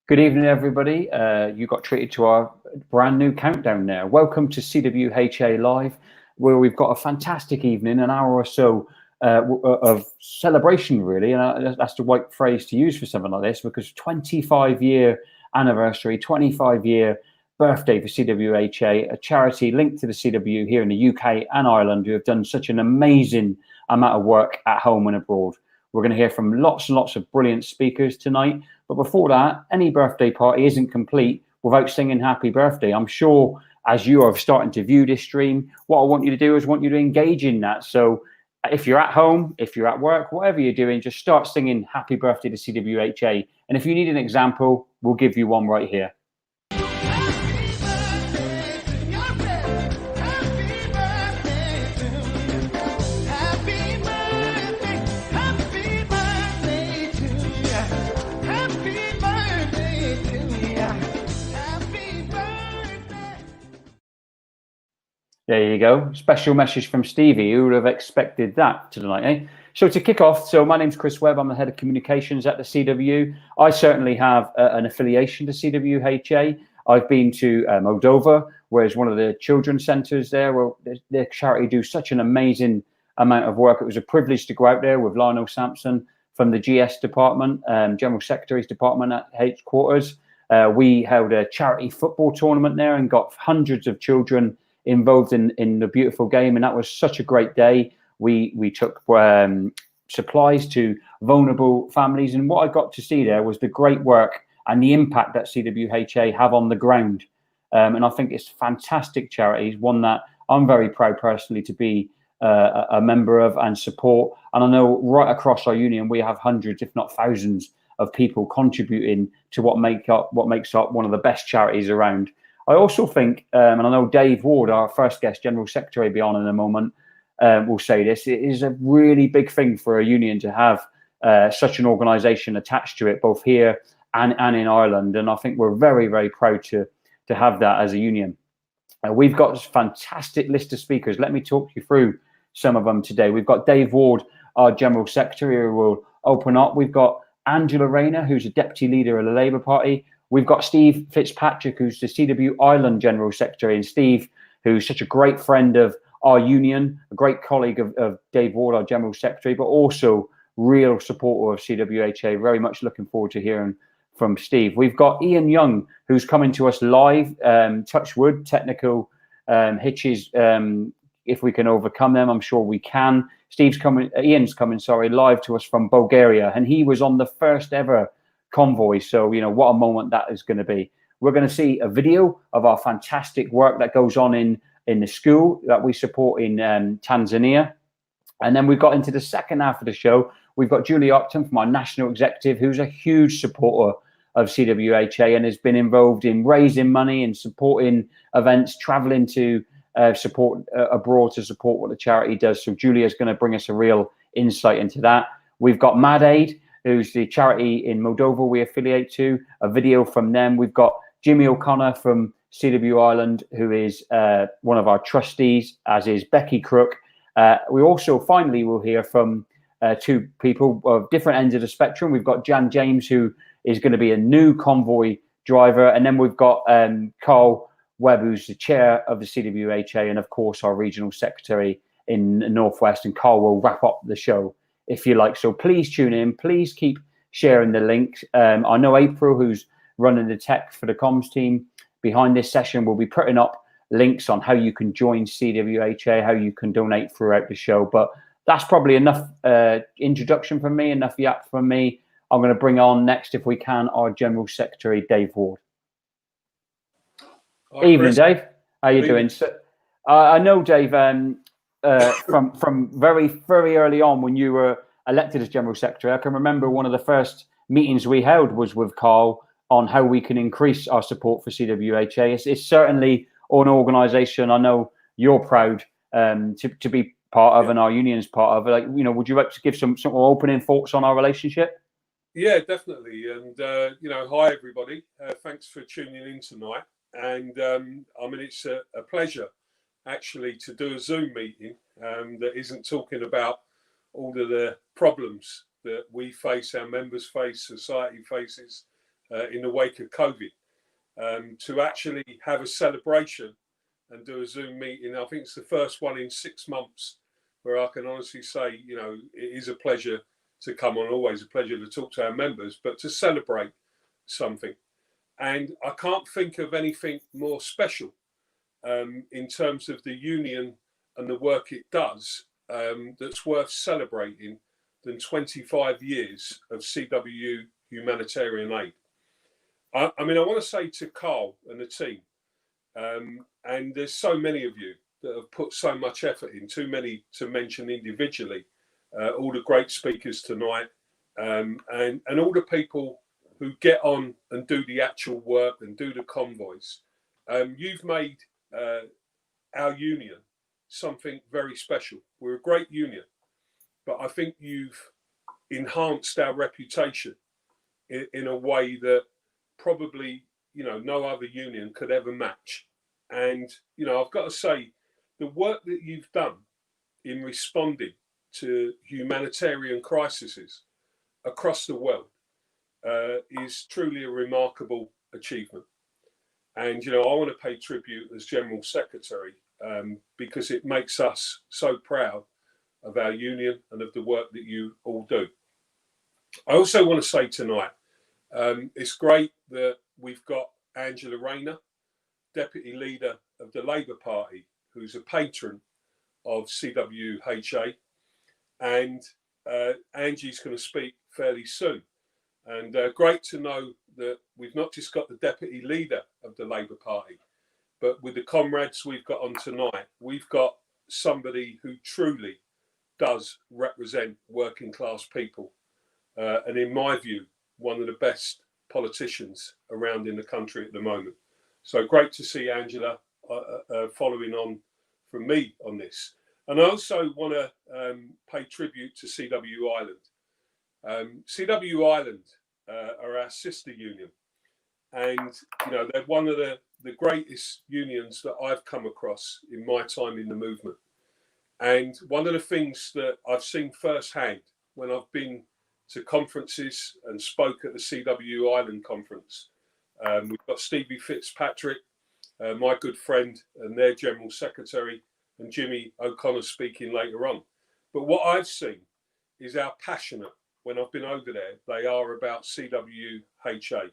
Good evening, everybody. You got treated to our brand new countdown there. Welcome to CWUHA Live, where we've got a fantastic evening, an hour or so of celebration, really. And that's the right phrase to use for something like this, because 25-year anniversary, 25-year birthday for CWUHA, a charity linked to the CWU here in the UK and Ireland, who have done such an amazing amount of work at home and abroad. We're going to hear from lots and lots of brilliant speakers tonight. But before that, any birthday party isn't complete without singing happy birthday. I'm sure as you are starting to view this stream, what I want you to do is want you to engage in that. So if you're at home, if you're at work, whatever you're doing, just start singing happy birthday to CWUHA. And if you need an example, we'll give you one right here. There you go. Special message from Stevie. Who would have expected that tonight, eh? So to kick off, so my name's Chris Webb. I'm the head of communications at the CWU. I certainly have an affiliation to CWUHA. I've been to Moldova, where it's one of the children's centres there, where their charity do such an amazing amount of work. It was a privilege to go out there with Lionel Sampson from the GS department, General Secretary's department at headquarters. We held a charity football tournament there and got hundreds of children involved in the beautiful game, and that was such a great day. We took supplies to vulnerable families, and what I got to see there was the great work and the impact that CWUHA have on the ground. And I think it's fantastic charities, one that I'm very proud personally to be a member of and support. And I know right across our union we have hundreds, if not thousands, of people contributing to what makes up one of the best charities around. I also think, and I know Dave Ward, our first guest, General Secretary, will be on in a moment, will say this, it is a really big thing for a union to have such an organisation attached to it, both here and in Ireland. And I think we're very, very proud to have that as a union. We've got a fantastic list of speakers. Let me talk you through some of them today. We've got Dave Ward, our General Secretary, who will open up. We've got Angela Rayner, who's a Deputy Leader of the Labour Party. We've got Steve Fitzpatrick, who's the CWU Ireland General Secretary, and Steve, who's such a great friend of our union, a great colleague of Dave Ward, our General Secretary, but also real supporter of CWUHA. Very much looking forward to hearing from Steve. We've got Ian Young, who's coming to us live, touch wood, technical hitches. If we can overcome them, I'm sure we can. Ian's coming, live to us from Bulgaria, and he was on the first ever Convoy. So, you know, what a moment that is going to be. We're going to see a video of our fantastic work that goes on in the school that we support in Tanzania. And then we've got into the second half of the show. We've got Julie Upton from our national executive, who's a huge supporter of CWUHA and has been involved in raising money and supporting events, traveling to support abroad to support what the charity does. So Julia's going to bring us a real insight into that. We've got Mad Aid, who's the charity in Moldova we affiliate to, a video from them. We've got Jimmy O'Connor from CWU Ireland, who is one of our trustees, as is Becky Crook. We also finally will hear from two people of different ends of the spectrum. We've got Jan James, who is going to be a new Convoy driver. And then we've got Carl Webb, who's the chair of the CWUHA, and of course our regional secretary in the Northwest. And Carl will wrap up the show, if you like. So please tune in. Please keep sharing the links. I know April, who's running the tech for the comms team behind this session, will be putting up links on how you can join CWUHA, how you can donate throughout the show. But that's probably enough introduction from me, enough yap from me. I'm going to bring on next, if we can, our General Secretary, Dave Ward. Hi, evening, Chris. Dave. How you doing? So, I know, Dave, from very, very early on when you were elected as General Secretary, I can remember one of the first meetings we held was with Carl on how we can increase our support for CWUHA. It's certainly an organisation I know you're proud to be part of, and our union is part of. Like, you know, would you like to give some opening thoughts on our relationship? Yeah, definitely. And you know, hi everybody. Thanks for tuning in tonight. And I mean, it's a pleasure actually to do a Zoom meeting that isn't talking about all of the problems that we face, our members face, society faces, in the wake of COVID, to actually have a celebration and do a Zoom meeting. I think it's the first one in 6 months where I can honestly say, you know, it is a pleasure to come on, always a pleasure to talk to our members, but to celebrate something. And I can't think of anything more special in terms of the union and the work it does that's worth celebrating than 25 years of CWU Humanitarian Aid. I mean, I want to say to Carl and the team, and there's so many of you that have put so much effort in, too many to mention individually, all the great speakers tonight, and all the people who get on and do the actual work and do the convoys. You've made our union something very special. We're a great union, but I think you've enhanced our reputation in a way that probably, you know, no other union could ever match. And, you know, I've got to say, the work that you've done in responding to humanitarian crises across the world is truly a remarkable achievement. And, you know, I want to pay tribute as General Secretary because it makes us so proud of our union and of the work that you all do. I also want to say tonight, it's great that we've got Angela Rayner, Deputy Leader of the Labour Party, who's a patron of CWUHA. And Angie's going to speak fairly soon. And great to know that we've not just got the Deputy Leader of the Labour Party, but with the comrades we've got on tonight, we've got somebody who truly does represent working class people. And in my view, one of the best politicians around in the country at the moment. So great to see Angela following on from me on this. And I also want to pay tribute to CWU Ireland. CWU Ireland are our sister union. And, you know, they're one of the greatest unions that I've come across in my time in the movement. And one of the things that I've seen firsthand when I've been to conferences and spoke at the CWU Ireland conference, we've got Stevie Fitzpatrick, my good friend and their General Secretary, and Jimmy O'Connor speaking later on. But what I've seen is how passionate, when I've been over there, they are about CWUHA.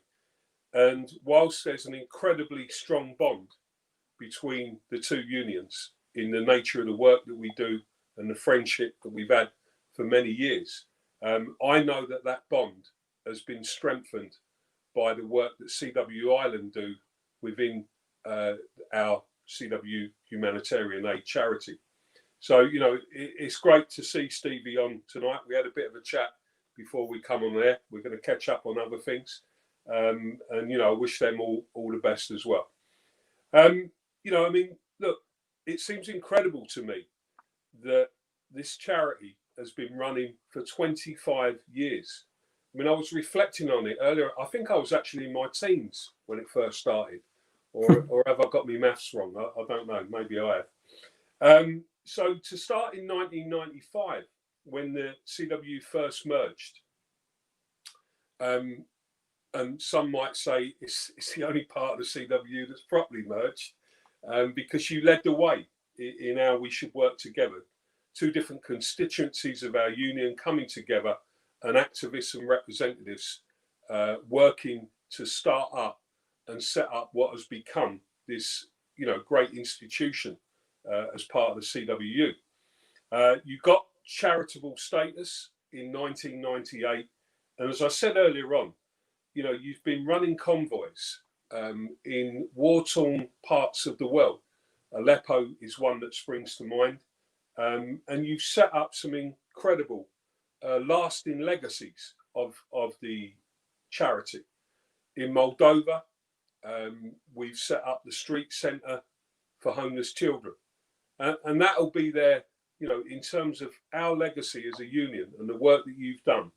And whilst there's an incredibly strong bond between the two unions in the nature of the work that we do and the friendship that we've had for many years, I know that that bond has been strengthened by the work that CWU Ireland do within our CWU Humanitarian Aid charity. So, you know, it's great to see Stevie on tonight. We had a bit of a chat before we come on there. We're going to catch up on other things. And, you know, I wish them all the best as well. You know, I mean, look, it seems incredible to me that this charity has been running for 25 years. I mean, I was reflecting on it earlier. I think I was actually in my teens when it first started. Or have I got my maths wrong? I don't know. Maybe I have. So to start in 1995, when the CWU first merged, and some might say it's the only part of the CWU that's properly merged, because you led the way in how we should work together. Two different constituencies of our union coming together, and activists and representatives working to start up and set up what has become this, you know, great institution as part of the CWU. You got charitable status in 1998, and as I said earlier on, you know, you've been running convoys in war-torn parts of the world. Aleppo is one that springs to mind, and you've set up some incredible, lasting legacies of the charity. In Moldova, we've set up the street centre for homeless children, and that'll be there, you know, in terms of our legacy as a union and the work that you've done.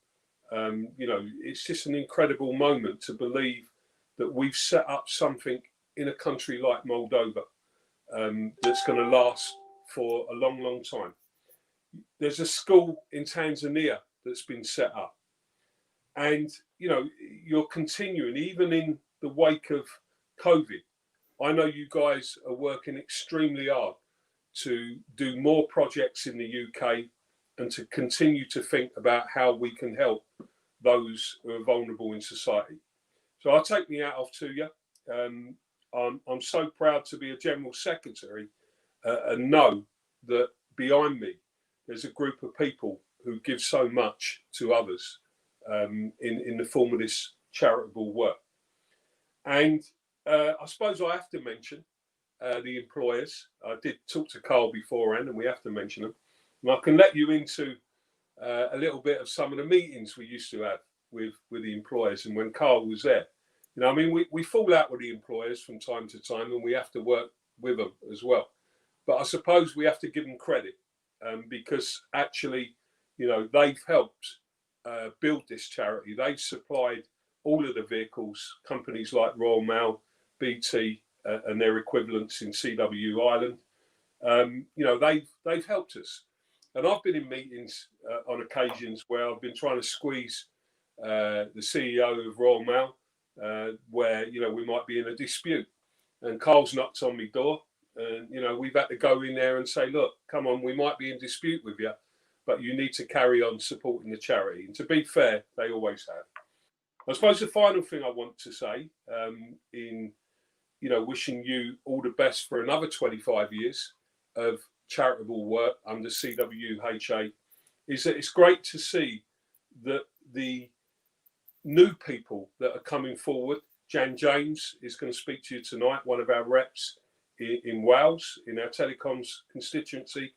You know, it's just an incredible moment to believe that we've set up something in a country like Moldova that's going to last for a long, long time. There's a school in Tanzania that's been set up, And, you know, you're continuing, even in the wake of COVID. I know you guys are working extremely hard to do more projects in the UK and to continue to think about how we can help those who are vulnerable in society. So I'll take me out off to you. I'm so proud to be a General Secretary and know that behind me there's a group of people who give so much to others in the form of this charitable work. And I suppose I have to mention the employers. I did talk to Carl beforehand, and we have to mention them. And I can let you into a little bit of some of the meetings we used to have with the employers, and when Carl was there. You know, I mean, we fall out with the employers from time to time, and we have to work with them as well. But I suppose we have to give them credit because actually, you know, they've helped build this charity. They've supplied all of the vehicles, companies like Royal Mail, BT, and their equivalents in CWU Ireland. You know, they've helped us. And I've been in meetings on occasions where I've been trying to squeeze the CEO of Royal Mail, where, you know, we might be in a dispute. And Carl's knocked on my door. And, you know, we've had to go in there and say, look, come on, we might be in dispute with you, but you need to carry on supporting the charity. And to be fair, they always have. I suppose the final thing I want to say in, you know, wishing you all the best for another 25 years of charitable work under CWUHA is that it's great to see that the new people that are coming forward. Jan James is going to speak to you tonight, one of our reps in Wales, in our telecoms constituency,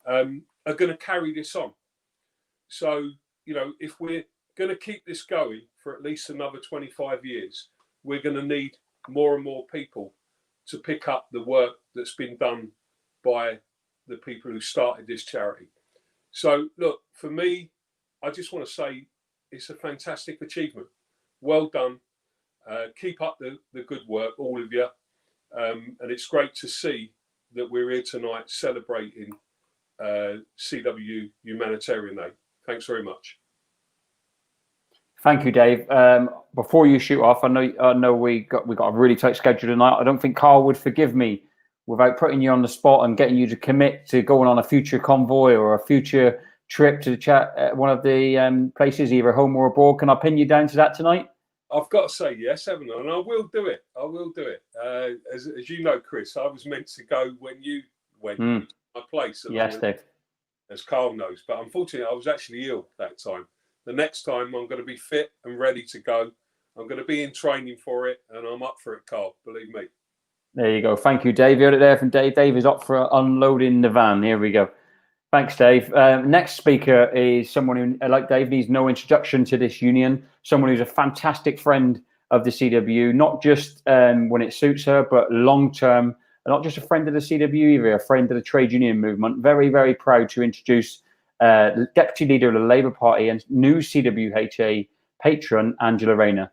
are going to carry this on. So, you know, if we're going to keep this going for at least another 25 years, we're going to need more and more people to pick up the work that's been done by the people who started this charity. So, look, for me, I just want to say it's a fantastic achievement. Well done. Keep up the good work, all of you. And it's great to see that we're here tonight celebrating CWU Humanitarian Aid. Thanks very much. Thank you, Dave. Before you shoot off, I know we got a really tight schedule tonight. I don't think Carl would forgive me without putting you on the spot and getting you to commit to going on a future convoy or a future trip to the chat one of the places, either home or abroad. Can I pin you down to that tonight? I've got to say yes, haven't I? And I will do it. I will do it. As you know, Chris, I was meant to go when you went to my place. Yes, Dave. As Carl knows. But unfortunately, I was actually ill that time. The next time, I'm going to be fit and ready to go. I'm going to be in training for it, and I'm up for it, Carl. Believe me. There you go. Thank you, Dave. You heard it there from Dave. Dave is up for unloading the van. Here we go. Thanks, Dave. Next speaker is someone who, like Dave, needs no introduction to this union. Someone who's a fantastic friend of the CWU, not just when it suits her, but long term. Not just a friend of the CWU, either a friend of the trade union movement. Very, very proud to introduce the Deputy Leader of the Labour Party and new CWUHA patron, Angela Rayner.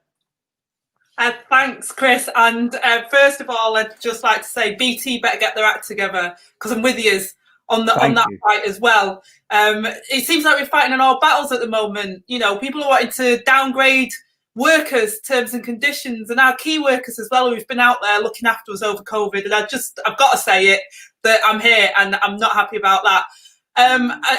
Thanks, Chris. And first of all, I'd just like to say BT better get their act together, because I'm with you on that fight as well. It seems like we're fighting on all battles at the moment. You know, people are wanting to downgrade workers' terms and conditions, and our key workers as well, who've been out there looking after us over COVID. And I've got to say it, that I'm here and I'm not happy about that.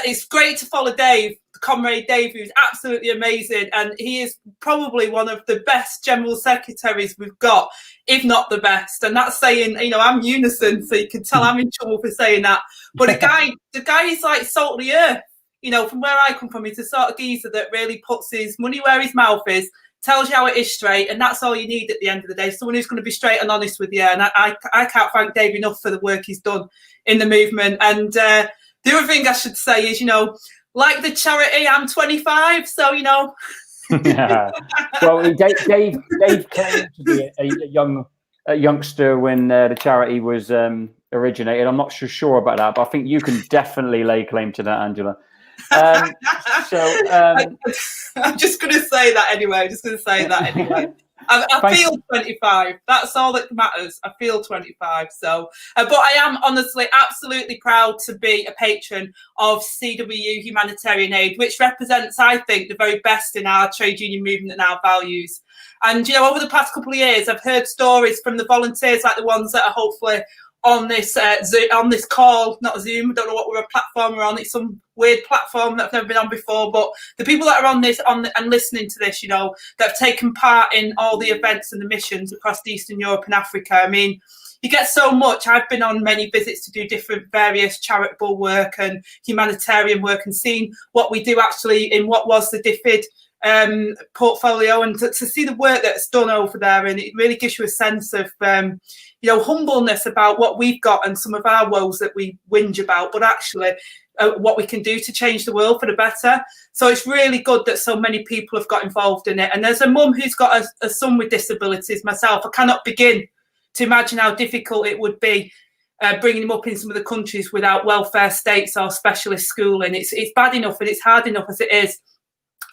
It's great to follow Dave, Comrade Dave, who's absolutely amazing, and he is probably one of the best general secretaries we've got, if not the best. And that's saying, you know, I'm unison, so you can tell I'm in trouble for saying that. But the guy is like salt of the earth. You know, from where I come from, he's the sort of geezer that really puts his money where his mouth is, tells you how it is straight, and that's all you need at the end of the day. Someone who's going to be straight and honest with you. And I can't thank Dave enough for the work he's done in the movement. And the other thing I should say is, you know, like the charity, I'm 25, so, you know. Yeah. Well, Dave claimed to be a youngster when the charity was originated. I'm not sure about that, but I think you can definitely lay claim to that, Angela. I'm just going to say that anyway. I feel 25. That's all that matters. I feel 25. So, but I am honestly absolutely proud to be a patron of CWU Humanitarian Aid, which represents, I think, the very best in our trade union movement and our values. And, you know, over the past couple of years, I've heard stories from the volunteers like the ones that are hopefully on this on this call, not Zoom. I don't know what platform we're on. It's some weird platform that I've never been on before. But the people that are on this and listening to this, you know, that have taken part in all the events and the missions across Eastern Europe and Africa. I mean, you get so much. I've been on many visits to do different various charitable work and humanitarian work and seen what we do actually in what was the DFID portfolio, and to see the work that's done over there, and it really gives you a sense of you know, humbleness about what we've got and some of our woes that we whinge about, but actually what we can do to change the world for the better. So it's really good that so many people have got involved in it. And as a mum who's got a son with disabilities myself, I cannot begin to imagine how difficult it would be bringing him up in some of the countries without welfare states or specialist schooling. It's bad enough and it's hard enough as it is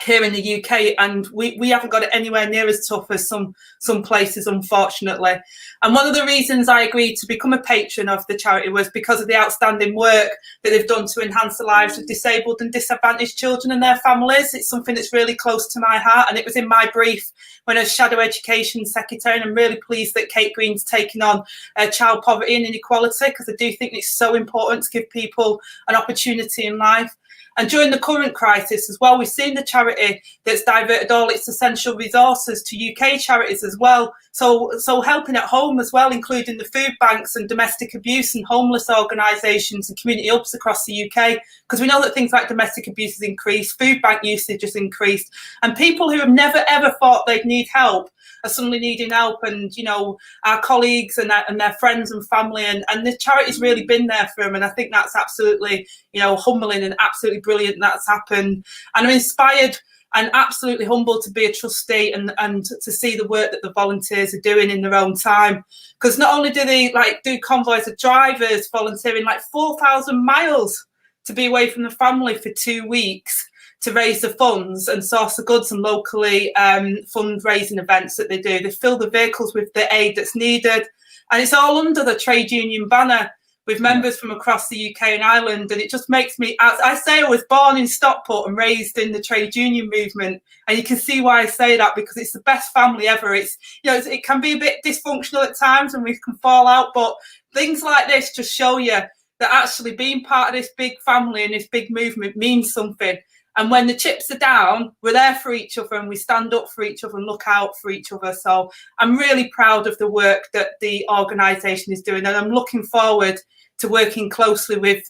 here in the UK, and we haven't got it anywhere near as tough as some places, unfortunately. And one of the reasons I agreed to become a patron of the charity was because of the outstanding work that they've done to enhance the lives of disabled and disadvantaged children and their families. It's something that's really close to my heart, and it was in my brief when I was Shadow Education Secretary, and I'm really pleased that Kate Green's taken on child poverty and inequality, because I do think it's so important to give people an opportunity in life. And during the current crisis as well, we've seen the charity that's diverted all its essential resources to UK charities as well. So helping at home as well, including the food banks and domestic abuse and homeless organisations and community hubs across the UK, because we know that things like domestic abuse has increased, food bank usage has increased, and people who have never ever thought they'd need help are suddenly needing help. And, you know, our colleagues and their friends and family, and the charity's really been there for them. And I think that's absolutely, you know, humbling and absolutely brilliant that's happened. And I'm inspired and absolutely humbled to be a trustee and to see the work that the volunteers are doing in their own time. Because not only do they do convoys of drivers volunteering 4,000 miles to be away from the family for 2 weeks to raise the funds and source the goods and locally fundraising events that they do. They fill the vehicles with the aid that's needed. And it's all under the trade union banner with members from across the UK and Ireland. And it just makes me, as I say, I was born in Stockport and raised in the trade union movement. And you can see why I say that, because it's the best family ever. It's, you know, it can be a bit dysfunctional at times and we can fall out, but things like this just show you that actually being part of this big family and this big movement means something. And when the chips are down, we're there for each other and we stand up for each other and look out for each other. So I'm really proud of the work that the organisation is doing, and I'm looking forward to working closely with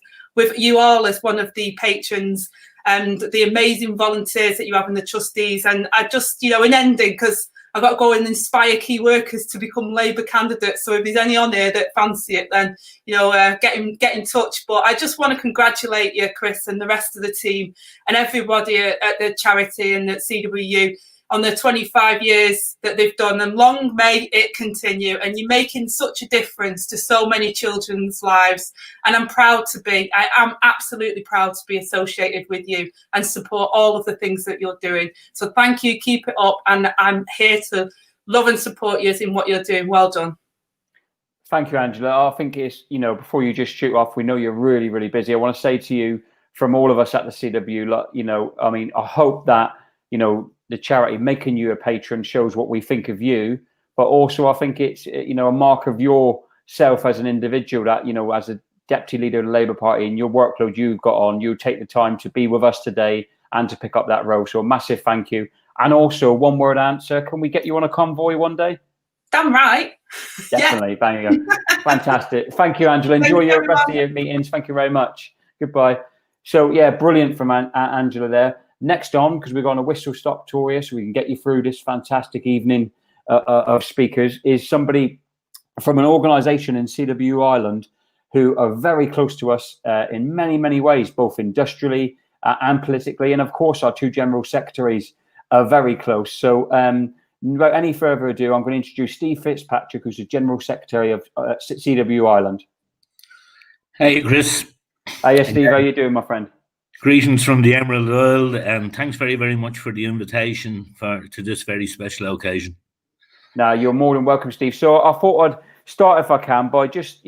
you all as one of the patrons and the amazing volunteers that you have in the trustees. And I just, you know, in ending, because I've got to go and inspire key workers to become Labour candidates. So if there's any on here that fancy it, then, you know, get in touch. But I just want to congratulate you, Chris, and the rest of the team and everybody at the charity and at CWU on the 25 years that they've done. And long may it continue. And you're making such a difference to so many children's lives. And I am absolutely proud to be associated with you and support all of the things that you're doing. So thank you, keep it up. And I'm here to love and support you in what you're doing. Well done. Thank you, Angela. I think it's, you know, before you just shoot off, we know you're really, really busy. I want to say to you, from all of us at the CW, you know, I mean, I hope that, you know, the charity making you a patron shows what we think of you, but also I think it's, you know, a mark of yourself as an individual that, you know, as a deputy leader of the Labour Party and your workload you've got on, you take the time to be with us today and to pick up that role. So a massive thank you. And also, one word answer, can we get you on a convoy one day? Damn right. Definitely. Yeah. Bang you go. Fantastic. Thank you, Angela. Enjoy your rest of your meetings. Thank you very much. Goodbye. So yeah, brilliant from Angela there. Next on, because we're going to whistle stop tour here so we can get you through this fantastic evening of speakers, is somebody from an organisation in CWU Ireland who are very close to us in many, many ways, both industrially and politically. And of course, our two general secretaries are very close. So without any further ado, I'm going to introduce Steve Fitzpatrick, who's the General Secretary of CWU Ireland. Hey, Chris. Yes, Steve, how you doing, my friend? Greetings from the Emerald Isle, and thanks very, very much for the invitation to this very special occasion. No, you're more than welcome, Steve. So I thought I'd start, if I can, by just,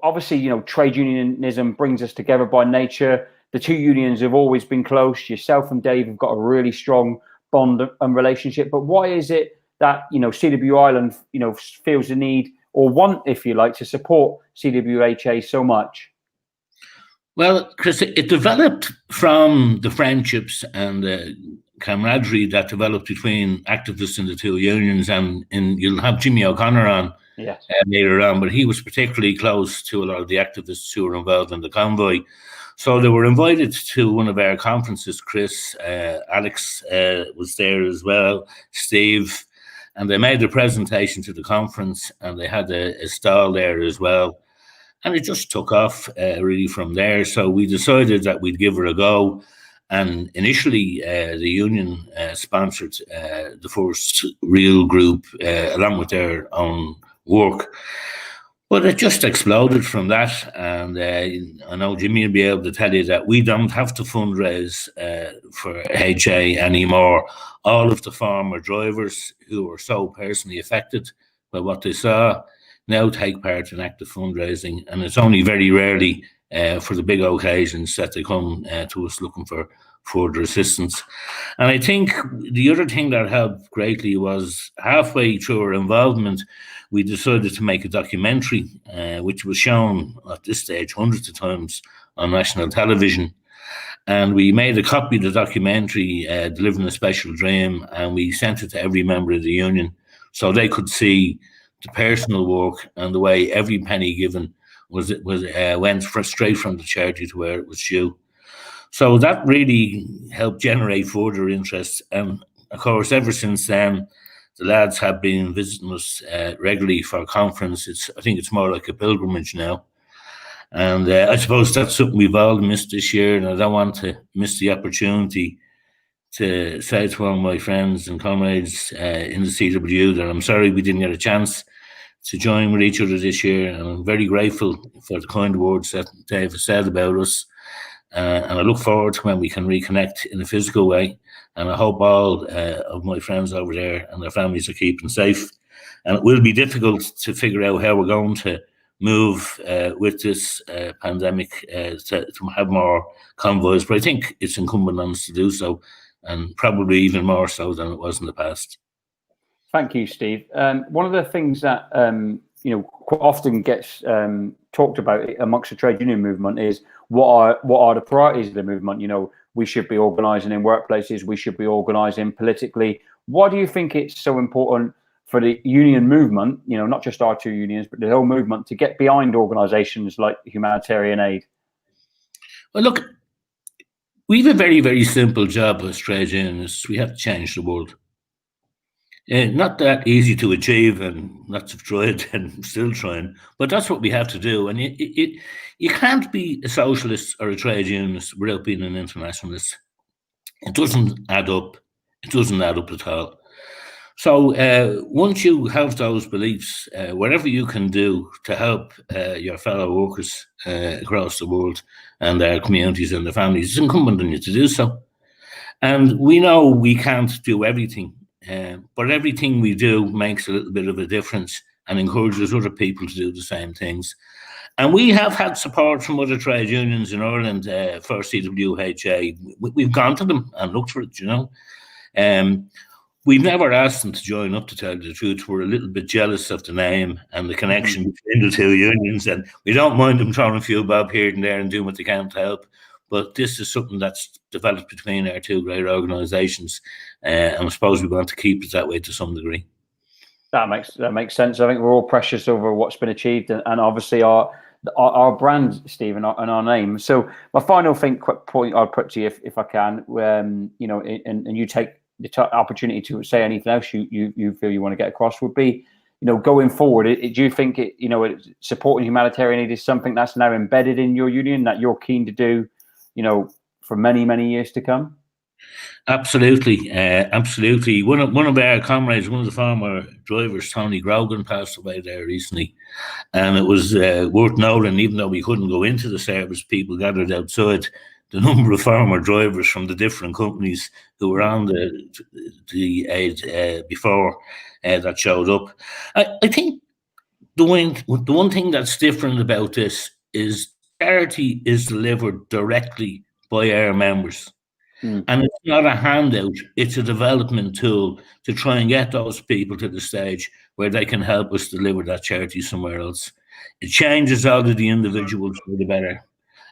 obviously, trade unionism brings us together by nature. The two unions have always been close. Yourself and Dave have got a really strong bond and relationship. But why is it that, CWU Ireland, feels the need or want, if you like, to support CWUHA so much? Well, Chris, it developed from the friendships and the camaraderie that developed between activists in the two unions, and you'll have Jimmy O'Connor on later on, but he was particularly close to a lot of the activists who were involved in the Convoy. So they were invited to one of our conferences. Chris, Alex was there as well, Steve, and they made a presentation to the conference, and they had a stall there as well. And it just took off really from there. So we decided that we'd give it a go. And initially, the union sponsored the first real group along with their own work. But it just exploded from that. And I know Jimmy will be able to tell you that we don't have to fundraise for HA anymore. All of the former drivers who were so personally affected by what they saw now take part in active fundraising, and it's only very rarely for the big occasions that they come to us looking for further assistance. And I think the other thing that helped greatly was halfway through our involvement, we decided to make a documentary, which was shown at this stage hundreds of times on national television. And we made a copy of the documentary, Delivering a Special Dream, and we sent it to every member of the union so they could see the personal work and the way every penny given went straight from the charity to where it was due. So that really helped generate further interest. And of course, ever since then, the lads have been visiting us regularly for a conference. I think it's more like a pilgrimage now. And I suppose that's something we've all missed this year, and I don't want to miss the opportunity to say to all my friends and comrades in the CWU that I'm sorry we didn't get a chance to join with each other this year. And I'm very grateful for the kind words that Dave has said about us. And I look forward to when we can reconnect in a physical way. And I hope all of my friends over there and their families are keeping safe. And it will be difficult to figure out how we're going to move with this pandemic to have more convoys. But I think it's incumbent on us to do so, and probably even more so than it was in the past. Thank you, Steve. One of the things that quite often gets talked about amongst the trade union movement is what are the priorities of the movement? We should be organising in workplaces. We should be organising politically. Why do you think it's so important for the union movement, not just our two unions, but the whole movement, to get behind organisations like Humanitarian Aid? Well, look, we have a very, very simple job as trade unionists. We have to change the world. Not that easy to achieve, and lots have tried and still trying, but that's what we have to do. And you can't be a socialist or a trade unionist without being an internationalist. It doesn't add up. It doesn't add up at all. So once you have those beliefs, whatever you can do to help your fellow workers across the world and their communities and their families, it's incumbent on you to do so. And we know we can't do everything. But everything we do makes a little bit of a difference and encourages other people to do the same things. And we have had support from other trade unions in Ireland for CWUHA. We've gone to them and looked for it, We've never asked them to join up, to tell you the truth. We're a little bit jealous of the name and the connection between the two unions, and we don't mind them throwing a few bob here and there and doing what they can to help. But this is something that's developed between our two great organisations, and I suppose we want to keep it that way to some degree. That makes sense. I think we're all precious over what's been achieved, and obviously our brand, Steve, and our name. So my final point I'll put to you, if I can, and you take the opportunity to say anything else you feel you want to get across, would be, going forward, do you think supporting humanitarian aid is something that's now embedded in your union, that you're keen to do, for many, many years to come? Absolutely, absolutely. One of our comrades, one of the former drivers, Tony Grogan, passed away there recently, and it was worth noting, even though we couldn't go into the service, people gathered outside the number of former drivers from the different companies who were on the aid before that showed up. I think the one thing that's different about this is charity is delivered directly by our members. And it's not a handout, it's a development tool to try and get those people to the stage where they can help us deliver that charity somewhere else. It changes out of the individuals for the better.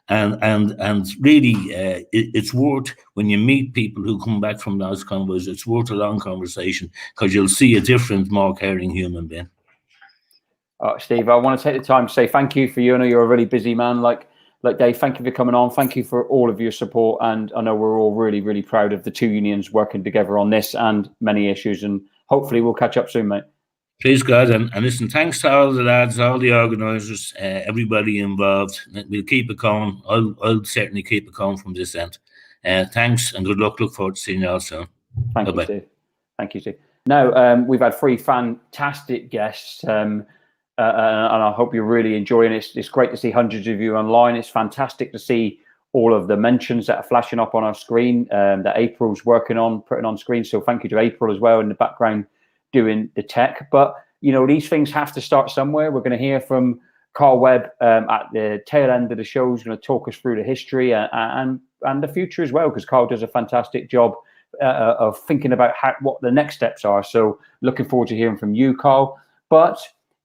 And really, it's worth, when you meet people who come back from those convoys, it's worth a long conversation, because you'll see a different, more caring human being. Steve, I want to take the time to say thank you for you. I know you're a really busy man, like Dave. Thank you for coming on. Thank you for all of your support, and I know we're all really, really proud of the two unions working together on this and many issues. And hopefully, we'll catch up soon, mate. Please God, and listen, thanks to all the lads, all the organisers, everybody involved. We'll keep it going. I'll certainly keep it going from this end. Thanks and good luck. Look forward to seeing you all soon. Thank you, Steve. Thank you, Steve. Now, we've had 3 fantastic guests, and I hope you're really enjoying it. It's great to see hundreds of you online. It's fantastic to see all of the mentions that are flashing up on our screen that April's working on, putting on screen. So thank you to April as well in the background doing the tech. But, you know, these things have to start somewhere. We're going to hear from Carl Webb at the tail end of the show. He's going to talk us through the history and the future as well, because Carl does a fantastic job of thinking about what the next steps are. So looking forward to hearing from you, Carl. But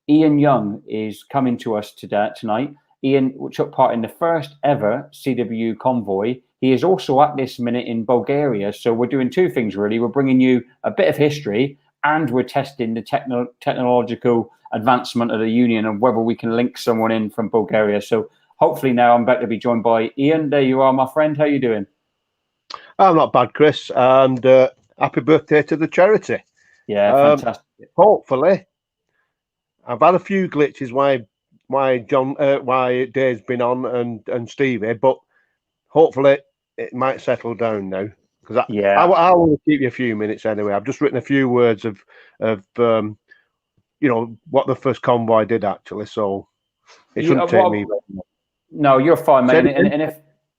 Ian Young is coming to us tonight. Ian took part in the first ever CWU Convoy. He is also at this minute in Bulgaria. So we're doing 2 things, really. We're bringing you a bit of history, and we're testing the technological advancement of the union and whether we can link someone in from Bulgaria. So hopefully now I'm about to be joined by Ian. There you are, my friend. How are you doing? I'm not bad, Chris. And happy birthday to the charity. Yeah, fantastic. Hopefully. I've had a few glitches why Dave's been on and Stevie, but hopefully it might settle down now. Because I want to keep you a few minutes anyway. I've just written a few words of you know, what the first convoy did actually. So it shouldn't take me very long. No, you're fine, mate. And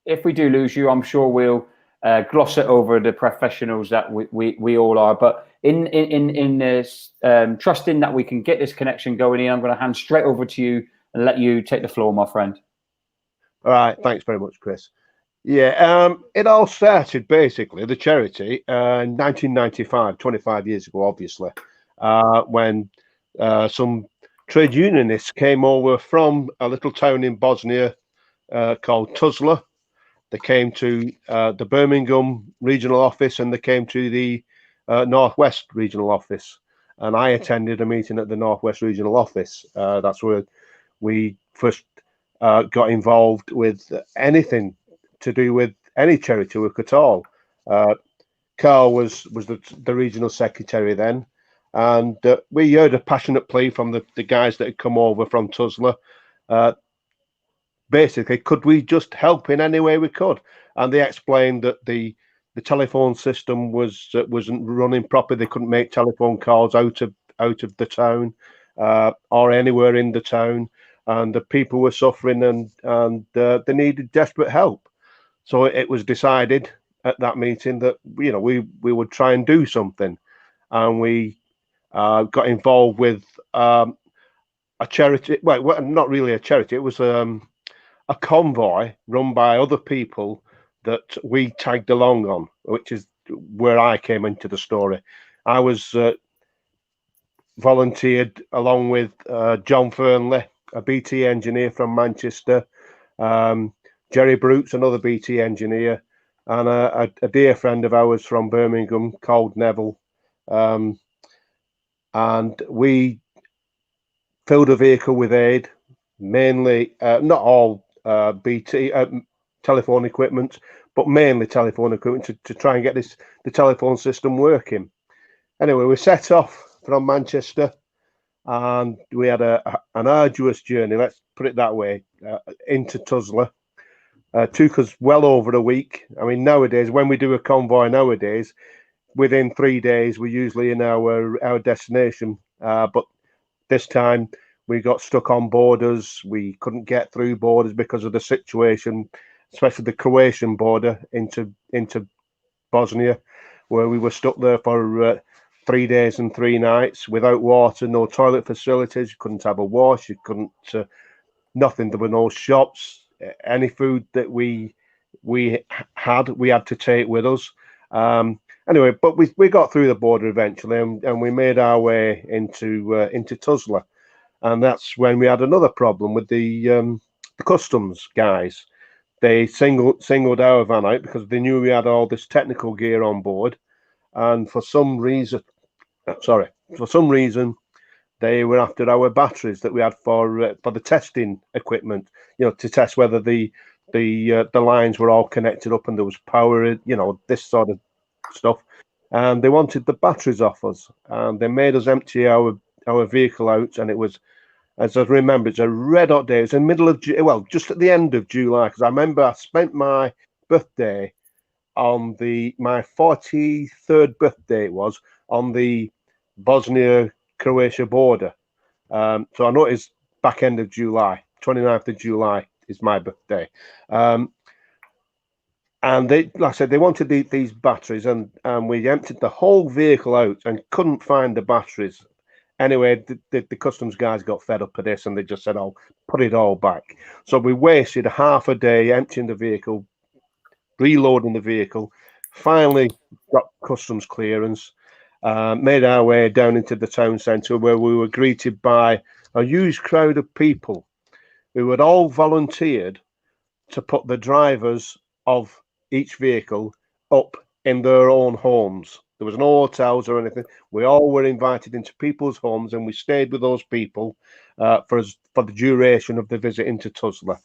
if we do lose you, I'm sure we'll gloss it over the professionals that we all are. But in this trusting that we can get this connection going in, I'm going to hand straight over to you and let you take the floor, my friend. All right, thanks very much, Chris. Yeah, it all started basically, the charity, in 1995, 25 years ago, obviously, when some trade unionists came over from a little town in Bosnia called Tuzla. They came to the Birmingham regional office, and they came to the Northwest regional office. And I attended a meeting at the Northwest regional office. That's where we first got involved with anything to do with any charity work at all. Carl was the regional secretary then, and we heard a passionate plea from the guys that had come over from Tuzla. Basically, could we just help in any way we could? And they explained that the telephone system wasn't running properly. They couldn't make telephone calls out of the town or anywhere in the town, and the people were suffering and they needed desperate help. So it was decided at that meeting that we would try and do something, and we got involved with a charity. Well, not really a charity. It was a convoy run by other people that we tagged along on, which is where I came into the story. I was volunteered along with John Fernley, a BT engineer from Manchester, Jerry Brooks, another BT engineer, and a dear friend of ours from Birmingham called Neville. And we filled a vehicle with aid, mainly, not all BT telephone equipment, but mainly telephone equipment to try and get the telephone system working. Anyway, we set off from Manchester, and we had an arduous journey, let's put it that way, into Tuzla. Took us well over a week. I mean, nowadays, when we do a convoy nowadays, within 3 days, we're usually in our destination. But this time, we got stuck on borders. We couldn't get through borders because of the situation. especially the Croatian border into Bosnia, where we were stuck there for 3 days and 3 nights without water, no toilet facilities. You couldn't have a wash. You couldn't nothing. There were no shops. Any food that we had to take with us. Anyway, but we got through the border eventually, and we made our way into Tuzla, and that's when we had another problem with the customs guys. They singled our van out because they knew we had all this technical gear on board, and for some reason, they were after our batteries that we had for the testing equipment. You know, to test whether the lines were all connected up and there was power. You know, this sort of stuff. And they wanted the batteries off us, and they made us empty our vehicle out, and it was, as I remember, it's a red hot day. It was in the middle of, just at the end of July, because I remember I spent my birthday on my 43rd birthday, it was, on the Bosnia-Croatia border. So I know it is back end of July, 29th of July is my birthday. And they, like I said, they wanted these batteries, and we emptied the whole vehicle out and couldn't find the batteries. Anyway, the customs guys got fed up of this, and they just said, "Oh, put it all back." So we wasted half a day emptying the vehicle, reloading the vehicle. Finally got customs clearance, made our way down into the town centre, where we were greeted by a huge crowd of people who had all volunteered to put the drivers of each vehicle up in their own homes. There was no hotels or anything. We all were invited into people's homes, and we stayed with those people for the duration of the visit into Tuzla,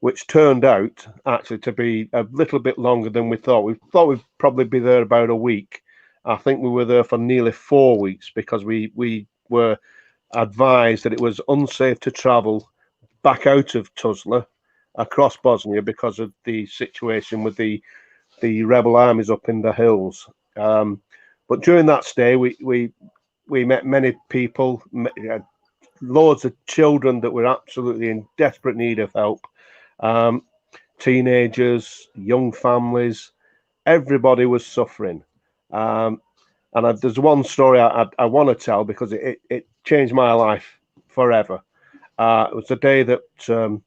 which turned out actually to be a little bit longer than we thought. We thought we'd probably be there about a week. I think we were there for nearly 4 weeks, because we were advised that it was unsafe to travel back out of Tuzla across Bosnia because of the situation with the rebel armies up in the hills. But during that stay, we met many people, loads of children that were absolutely in desperate need of help, teenagers, young families. Everybody was suffering. And there's one story I want to tell, because it changed my life forever. It was the day that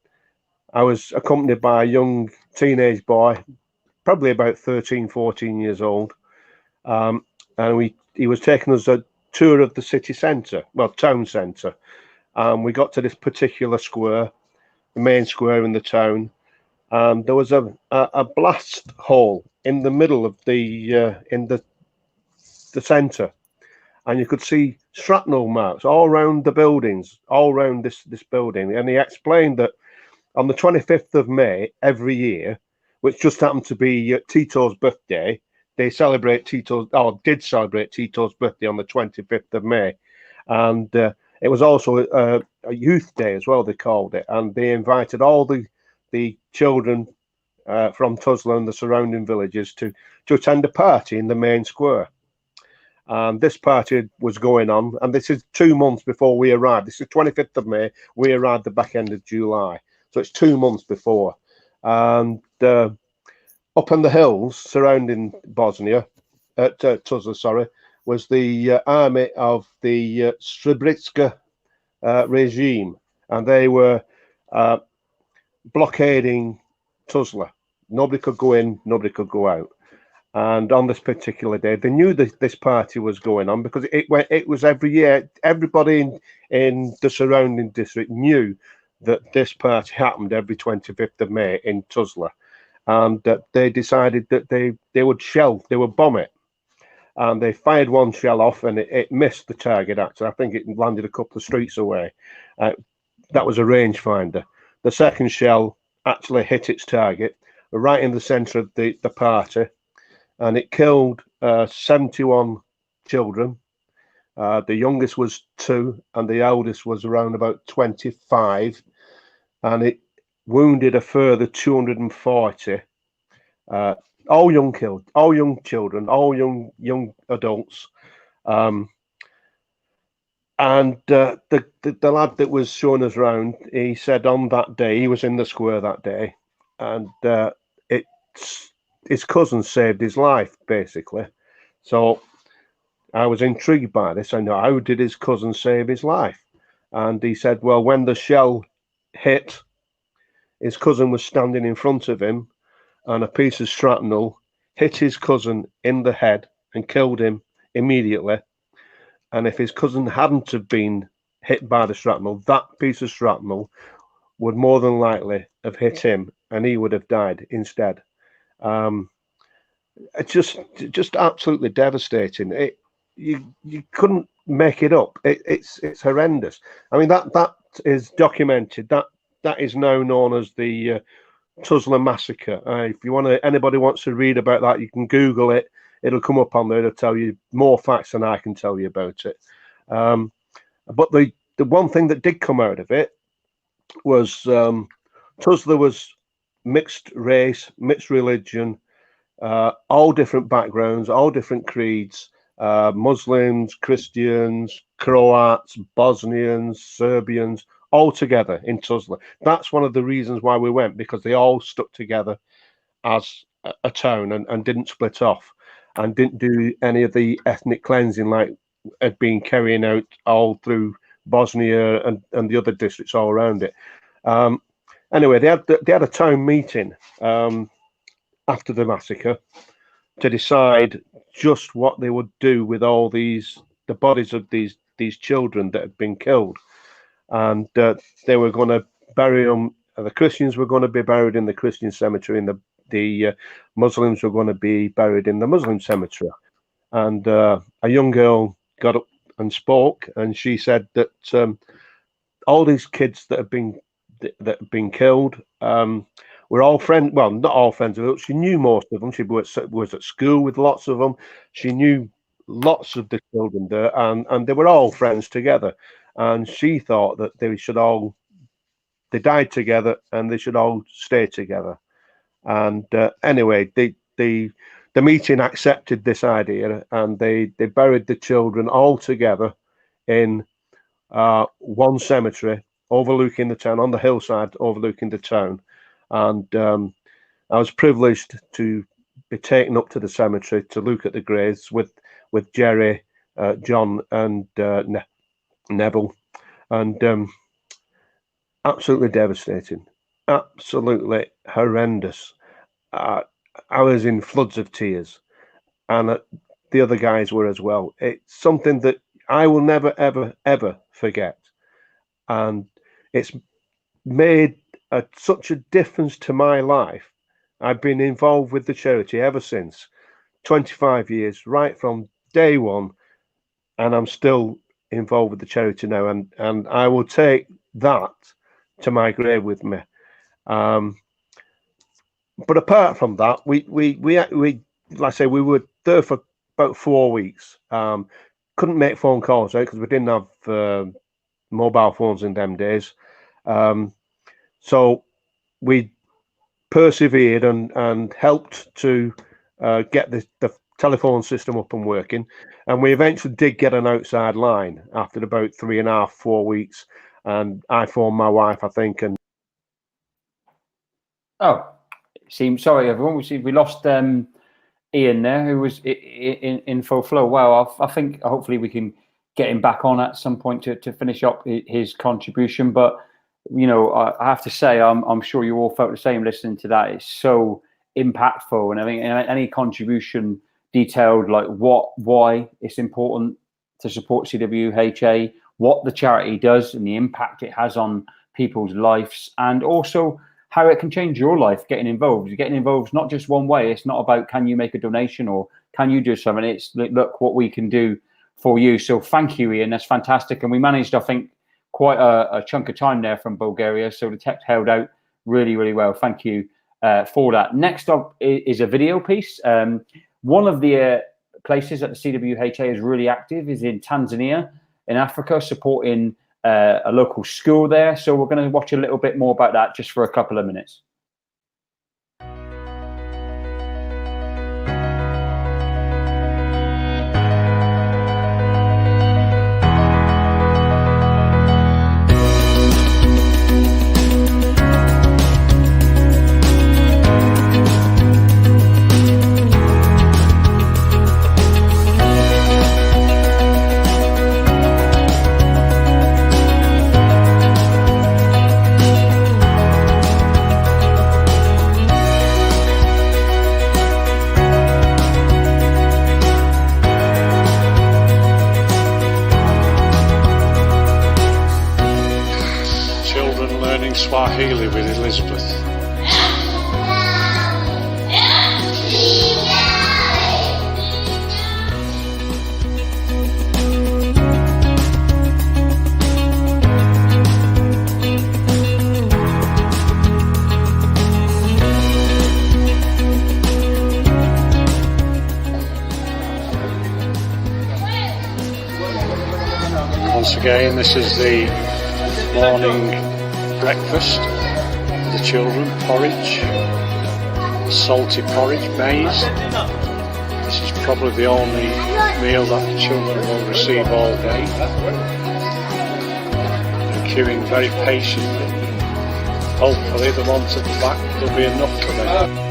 I was accompanied by a young teenage boy, probably about 13, 14 years old. And he was taking us a tour of the city centre, well, town centre. We got to this particular square, the main square in the town, and there was a blast hole in the middle of the centre, and you could see shrapnel marks all around the buildings, all around this building. And he explained that on the 25th of May every year, which just happened to be Tito's birthday, they did celebrate Tito's birthday on the 25th of May. And it was also a youth day as well, they called it. And they invited all the children from Tuzla and the surrounding villages to attend a party in the main square. And this party was going on, and this is 2 months before we arrived. This is 25th of May. We arrived the back end of July. So it's 2 months before. And up on the hills surrounding Bosnia, Tuzla, was the army of the Srebrenica regime. And they were blockading Tuzla. Nobody could go in, nobody could go out. And on this particular day, they knew that this party was going on, because it was every year. Everybody in the surrounding district knew that this party happened every 25th of May in Tuzla, and that they decided that they would bomb it. And they fired one shell off, and it missed the target. Actually, I think it landed a couple of streets away. That was a rangefinder. The second shell actually hit its target right in the centre of the party, and it killed 71 children. The youngest was 2, and the eldest was around about 25, and it wounded a further 240. All young children, all young adults. And the lad that was showing us around, he said on that day, he was in the square that day, and his cousin saved his life, basically. So I was intrigued by this. I know, how did his cousin save his life? And he said, well, when the shell hit, his cousin was standing in front of him, and a piece of shrapnel hit his cousin in the head and killed him immediately. And if his cousin hadn't have been hit by the shrapnel, that piece of shrapnel would more than likely have hit him, and he would have died instead. It's just absolutely devastating. You couldn't make it up. It's horrendous. I mean, that is documented. That is now known as the Tuzla massacre. If you anybody wants to read about that, you can Google it. It'll come up on there. It'll tell you more facts than I can tell you about it. But the one thing that did come out of it was Tuzla was mixed race, mixed religion, all different backgrounds, all different creeds, Muslims, Christians, Croats, Bosnians, Serbians, all together in Tuzla. That's one of the reasons why we went, because they all stuck together as a town and didn't split off and didn't do any of the ethnic cleansing like had been carrying out all through Bosnia and the other districts all around it. Anyway, they had a town meeting after the massacre to decide just what they would do with all the bodies of these children that had been killed. And they were going to bury them. The Christians were going to be buried in the Christian cemetery, and the Muslims were going to be buried in the Muslim cemetery. And a young girl got up and spoke, and she said that all these kids that have been killed were all friends. Well, not all friends. She knew most of them. She was at school with lots of them. She knew lots of the children there, and they were all friends together. And she thought that they died together and they should all stay together. And anyway, the meeting accepted this idea, and they buried the children all together in one cemetery overlooking the town, on the hillside overlooking the town. And I was privileged to be taken up to the cemetery to look at the graves with Jerry, John, and Neville, and absolutely devastating, absolutely horrendous. I was in floods of tears, and the other guys were as well. It's something that I will never, ever, ever forget, and it's made such a difference to my life. I've been involved with the charity ever since, 25 years, right from day one, and I'm still involved with the charity now, and I will take that to my grave with me. But apart from that, we like I say, we were there for about 4 weeks. Couldn't make phone calls out because we didn't have mobile phones in them days. So we persevered and helped to get the telephone system up and working, and we eventually did get an outside line after about 3.5, 4 weeks. And I phoned my wife, I think, and sorry everyone, we lost Ian there, who was in full flow. Well, I think hopefully we can get him back on at some point to finish up his contribution. But you know, I have to say, I'm sure you all felt the same listening to that. It's so impactful, and I mean, any contribution detailed like why it's important to support CWUHA, what the charity does and the impact it has on people's lives, and also how it can change your life getting involved. Getting involved is not just one way. It's not about can you make a donation or can you do something. It's look what we can do for you. So thank you, Ian. That's fantastic. And we managed, I think, quite a chunk of time there from Bulgaria. So the tech held out really, really well. Thank you for that. Next up is a video piece. One of the places that the CWUHA is really active is in Tanzania, in Africa, supporting a local school there. So we're going to watch a little bit more about that just for a couple of minutes. Healy with Elizabeth. Once again, this is the morning breakfast for the children. Porridge, salty porridge, maize. This is probably the only meal that the children will receive all day. They're queuing very patiently. Hopefully the ones at the back will be enough for them.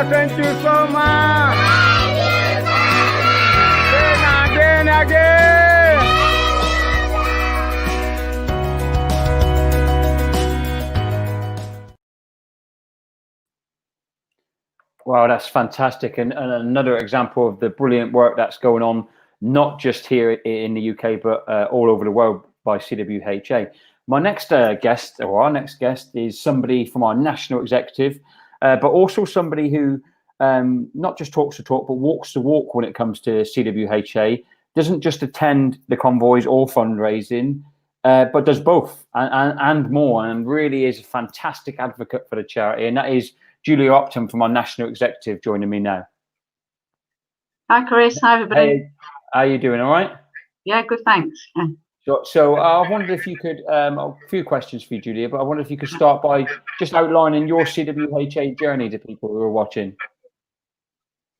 Thank you so much. Again. Wow, that's fantastic. And another example of the brilliant work that's going on, not just here in the UK, but all over the world by CWUHA. My next guest, or our next guest, is somebody from our national executive, but also somebody who not just talks the talk, but walks the walk when it comes to CWUHA, doesn't just attend the convoys or fundraising, but does both and more, and really is a fantastic advocate for the charity. And that is Julia Upton from our national executive joining me now. Hi, Chris. Hi, everybody. Hey, how are you doing? All right? Yeah, good, thanks. So I wondered if you could, a few questions for you, Julia, but I wondered if you could start by just outlining your CWUHA journey to people who are watching.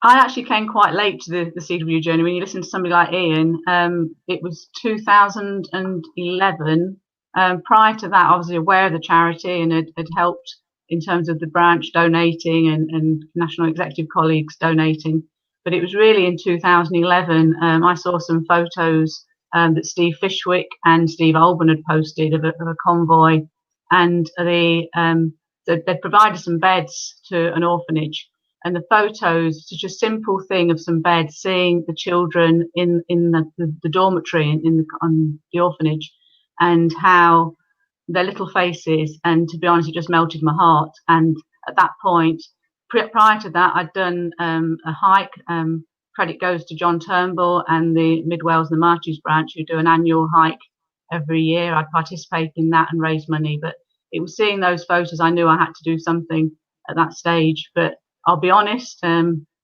I actually came quite late to the CWU journey. When you listen to somebody like Ian, it was 2011. Prior to that, I was aware of the charity and had helped in terms of the branch donating and national executive colleagues donating. But it was really in 2011, I saw some photos that Steve Fishwick and Steve Alban had posted of a convoy, and they provided some beds to an orphanage. And the photos, such a simple thing of some beds, seeing the children in the dormitory on the orphanage, and how their little faces, and to be honest, it just melted my heart. And at that point, prior to that, I'd done a hike. Credit goes to John Turnbull and the Mid Wales and the Marches branch, who do an annual hike every year. I participate in that and raise money. But it was seeing those photos, I knew I had to do something at that stage. But I'll be honest,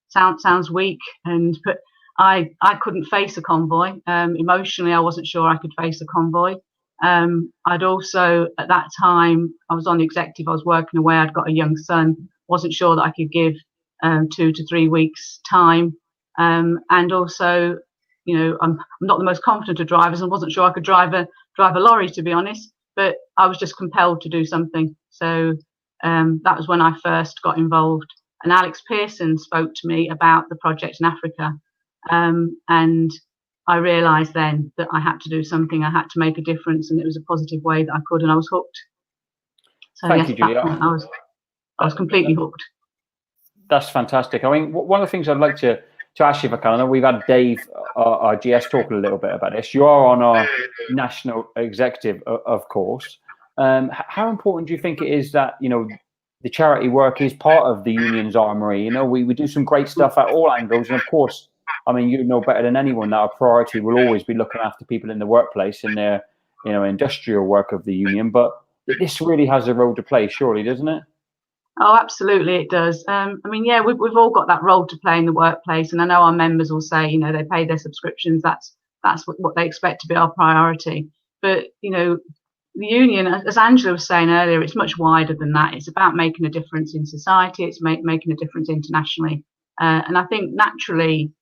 sounds weak, but I couldn't face a convoy. Emotionally, I wasn't sure I could face a convoy. I'd also, at that time, I was on the executive, I was working away, I'd got a young son, wasn't sure that I could give 2 to 3 weeks time. And also, you know, I'm not the most confident of drivers and wasn't sure I could drive a lorry, to be honest, but I was just compelled to do something. So that was when I first got involved. And Alex Pearson spoke to me about the project in Africa. And I realised then that I had to do something, I had to make a difference, and it was a positive way that I could, and I was hooked. So Thank you, Julia. I was completely hooked. That's fantastic. I mean, one of the things I'd like to ask you, if I can, I know we've had Dave, our GS, talking a little bit about this. You are on our national executive, of course. How important do you think it is that, you know, the charity work is part of the union's armory. You know, we do some great stuff at all angles, and of course, I mean, you know better than anyone that our priority will always be looking after people in the workplace in their, you know, industrial work of the union. But this really has a role to play, surely, doesn't it? Oh, absolutely, it does. I mean, yeah, we've all got that role to play in the workplace, and I know our members will say, you know, they pay their subscriptions. That's what they expect to be our priority. But you know, the union, as Angela was saying earlier, it's much wider than that. It's about making a difference in society. It's making a difference internationally. And I think naturally,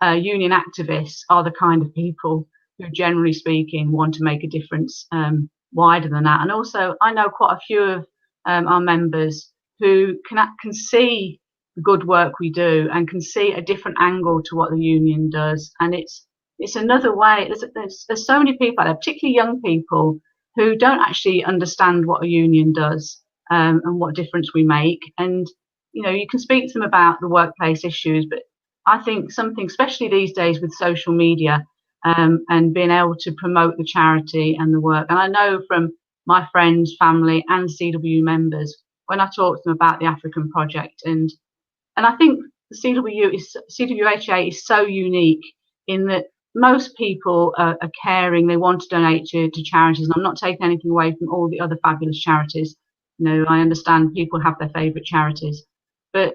union activists are the kind of people who, generally speaking, want to make a difference wider than that. And also, I know quite a few of our members who can see the good work we do and can see a different angle to what the union does. And it's another way. There's so many people out there, particularly young people, who don't actually understand what a union does and what difference we make. And you know, you can speak to them about the workplace issues, but I think something, especially these days with social media and being able to promote the charity and the work. And I know from my friends, family, and CWU members, when I talk to them about the African project, and I think the CWUHA is so unique in that most people are caring. They want to donate to charities, and I'm not taking anything away from all the other fabulous charities. You know, I understand people have their favourite charities, but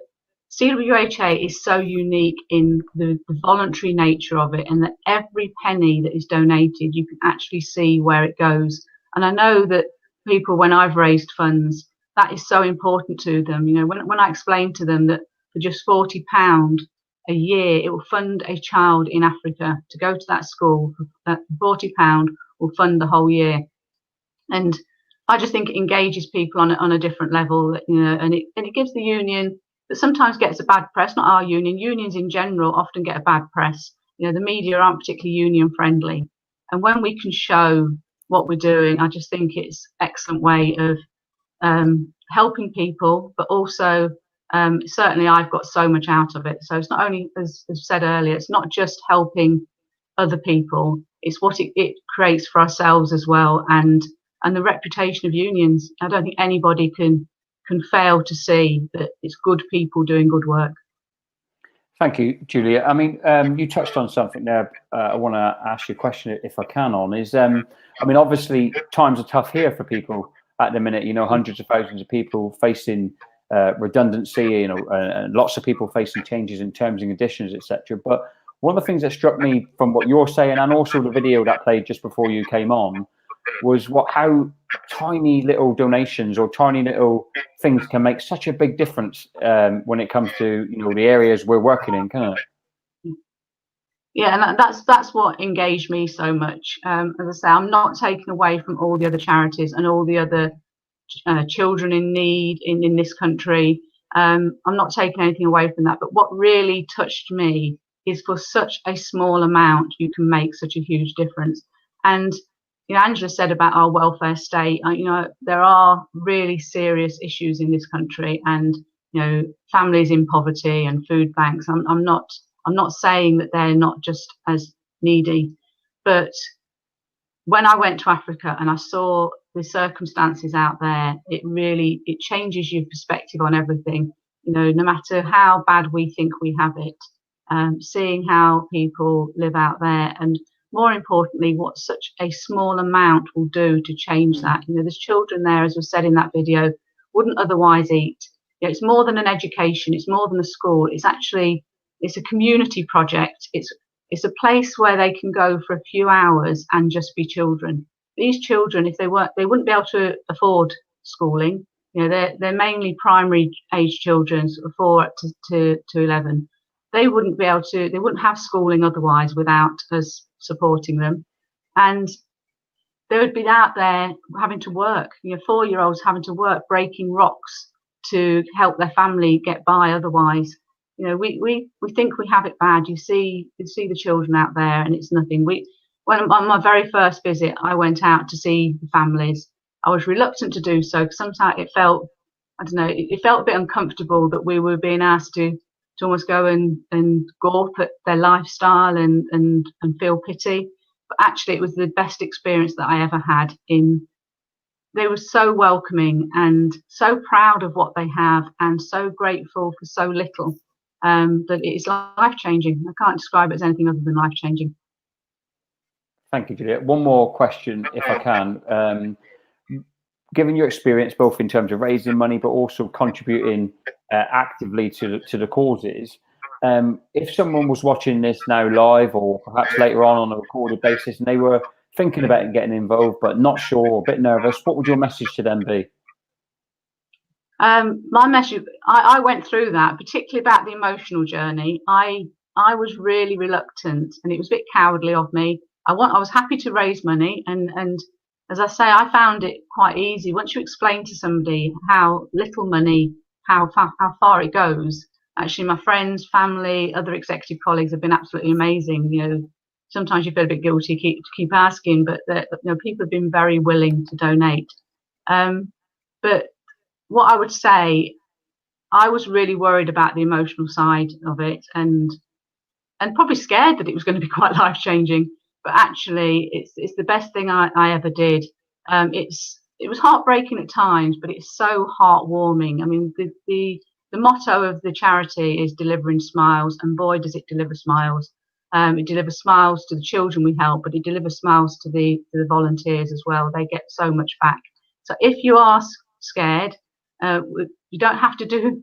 CWUHA is so unique in the voluntary nature of it, and that every penny that is donated, you can actually see where it goes. And I know that people, when I've raised funds, that is so important to them. You know, when I explain to them that for just £40 a year, it will fund a child in Africa to go to that school. £40 will fund the whole year, and I just think it engages people on a different level. You know, and it gives the union, that sometimes gets a bad press. Not our union. Unions in general often get a bad press. You know, the media aren't particularly union friendly, and when we can show what we're doing, I just think it's an excellent way of helping people, but also certainly I've got so much out of it. So it's not only, as said earlier, it's not just helping other people, it's what it creates for ourselves as well, and the reputation of unions. I don't think anybody can fail to see that it's good people doing good work. Thank you, Julia. I mean, you touched on something there. I want to ask you a question, if I can, on is, I mean, obviously times are tough here for people at the minute. You know, hundreds of thousands of people facing redundancy, you know, and lots of people facing changes in terms and conditions, etc. But one of the things that struck me from what you're saying, and also the video that played just before you came on, was how tiny little donations or tiny little things can make such a big difference when it comes to, you know, the areas we're working in, can't it? Yeah, and that's what engaged me so much. As I say, I'm not taking away from all the other charities and all the other children in need in this country. I'm not taking anything away from that. But what really touched me is, for such a small amount, you can make such a huge difference. And you know, Angela said about our welfare state. You know, there are really serious issues in this country, and you know, families in poverty and food banks. I'm not saying that they're not just as needy, but when I went to Africa and I saw the circumstances out there, it changes your perspective on everything. You know, no matter how bad we think we have it, seeing how people live out there, and more importantly, what such a small amount will do to change that. You know, there's children there, as was said in that video, wouldn't otherwise eat. You know, it's more than an education. It's more than a school. It's a community project. It's a place where they can go for a few hours and just be children. These children, if they wouldn't be able to afford schooling. You know, they're mainly primary age children, sort of 4 to 11. They wouldn't have schooling otherwise without us supporting them. And they would be out there having to work, you know, 4-year-olds having to work, breaking rocks to help their family get by otherwise. You know, we think we have it bad. You see the children out there, and it's nothing. When on my very first visit, I went out to see the families. I was reluctant to do so because sometimes it felt, I don't know, it felt a bit uncomfortable that we were being asked to almost go and gawp at their lifestyle and feel pity. But actually, it was the best experience that I ever had in they were so welcoming and so proud of what they have and so grateful for so little, that it is life-changing. I can't describe it as anything other than life-changing. Thank you, Juliet. One more question, if I can. Given your experience, both in terms of raising money, but also contributing actively to the causes, if someone was watching this now live or perhaps later on a recorded basis and they were thinking about getting involved but not sure or a bit nervous, what would your message to them be? My message, I went through that, particularly about the emotional journey. I was really reluctant and it was a bit cowardly of me. I was happy to raise money, and as I say, I found it quite easy. Once you explain to somebody how little money, how far it goes. Actually, my friends, family, other executive colleagues have been absolutely amazing. You know, sometimes you feel a bit guilty to keep asking, but people have been very willing to donate. But what I would say, I was really worried about the emotional side of it, and probably scared that it was going to be quite life-changing. But actually, it's the best thing I ever did. It was heartbreaking at times, but it's so heartwarming. I mean, the motto of the charity is delivering smiles, and boy, does it deliver smiles. It delivers smiles to the children we help, but it delivers smiles to the volunteers as well. They get so much back. So if you are scared, you don't have to do,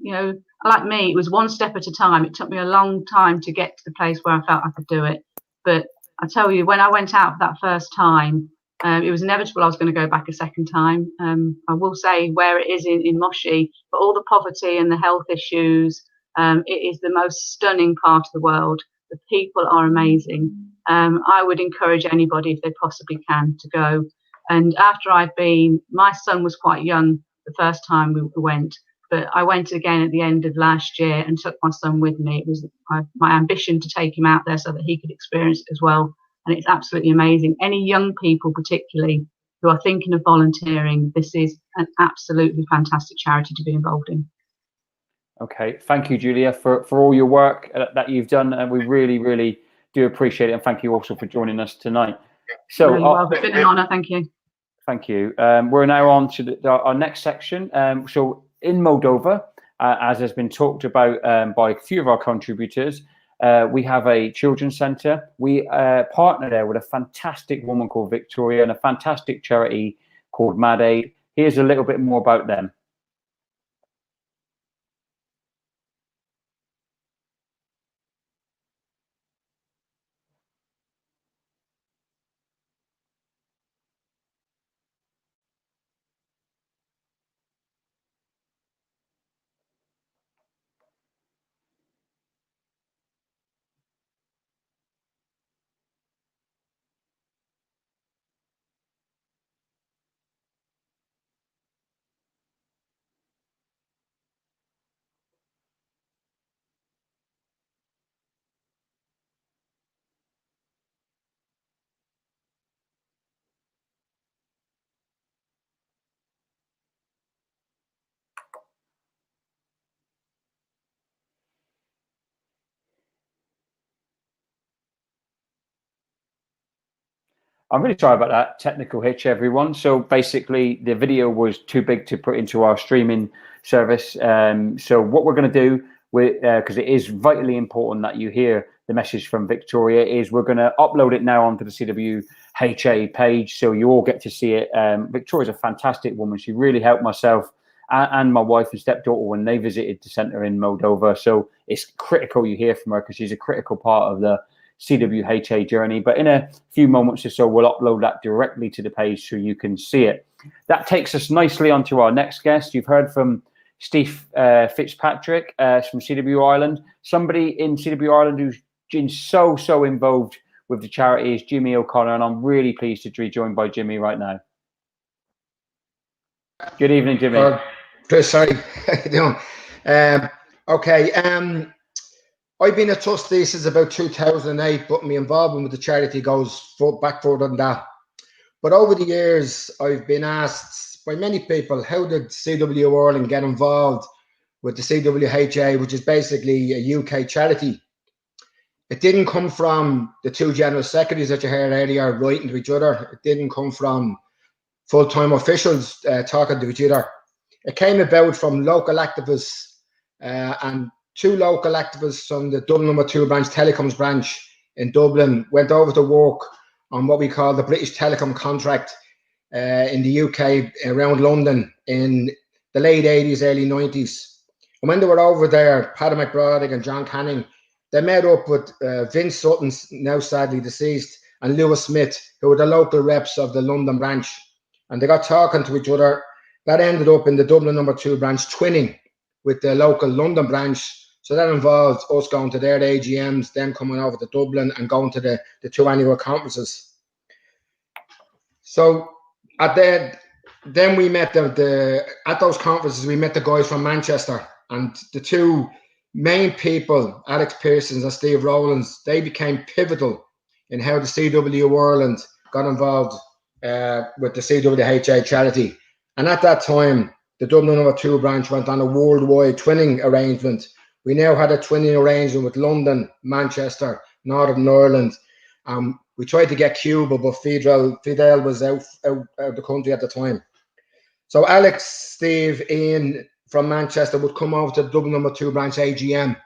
like me, it was one step at a time. It took me a long time to get to the place where I felt I could do it. But I tell you, when I went out for that first time, it was inevitable I was going to go back a second time. I will say where it is in Moshi, but all the poverty and the health issues, it is the most stunning part of the world. The people are amazing. I would encourage anybody, if they possibly can, to go. And after my son was quite young the first time we went, but I went again at the end of last year and took my son with me. It was my ambition to take him out there so that he could experience it as well. And it's absolutely amazing. Any young people, particularly, who are thinking of volunteering, this is an absolutely fantastic charity to be involved in. Okay, thank you, Julia, for all your work that you've done, and we really, really do appreciate it. And thank you also for joining us tonight. So, it's been an honour. Thank you. Thank you. We're now on to our next section. So in Moldova, as has been talked about by a few of our contributors, we have a children's centre. We partner there with a fantastic woman called Victoria and a fantastic charity called Mad Aid. Here's a little bit more about them. I'm really sorry about that technical hitch, everyone. So basically, the video was too big to put into our streaming service. So what we're going to do, because it is vitally important that you hear the message from Victoria, is we're going to upload it now onto the CWUHA page, so you all get to see it. Victoria's a fantastic woman. She really helped myself and my wife and stepdaughter when they visited the centre in Moldova. So it's critical you hear from her, because she's a critical part of the CWUHA journey. But in a few moments or so, we'll upload that directly to the page so you can see it. That takes us nicely onto our next guest. You've heard from Steve Fitzpatrick from CWU Ireland. Somebody in CWU Ireland who's been so involved with the charity is Jimmy O'Connor, and I'm really pleased to be joined by Jimmy right now. Good evening, Jimmy. Chris, sorry, how you doing? Okay, I've been a trustee since about 2008, but my involvement with the charity goes back further than that. But over the years, I've been asked by many people, how did CWU Ireland get involved with the CWUHA, which is basically a UK charity? It didn't come from the two general secretaries that you heard earlier writing to each other. It didn't come from full-time officials talking to each other. It came about from local activists and 2 local activists from the Dublin No. 2 branch, Telecoms branch in Dublin, went over to work on what we call the British Telecom contract in the UK around London in the late 80s, early 90s. And when they were over there, Paddy McBride and John Canning, they met up with Vince Sutton, now sadly deceased, and Lewis Smith, who were the local reps of the London branch. And they got talking to each other. That ended up in the Dublin No. 2 branch twinning with the local London branch. So that involved us going to their AGMs, them coming over to Dublin and going to the 2 annual conferences. So then we met at those conferences, we met the guys from Manchester, and the 2 main people, Alex Pearsons and Steve Rowlands, they became pivotal in how the CWU Ireland got involved with the CWUHA charity. And at that time, the Dublin No. 2 branch went on a worldwide twinning arrangement. We now had a twinning arrangement with London, Manchester, Northern Ireland. We tried to get Cuba, but Fidel was out of the country at the time. So Alex, Steve, Ian from Manchester would come over to the Dublin No. 2 branch AGM,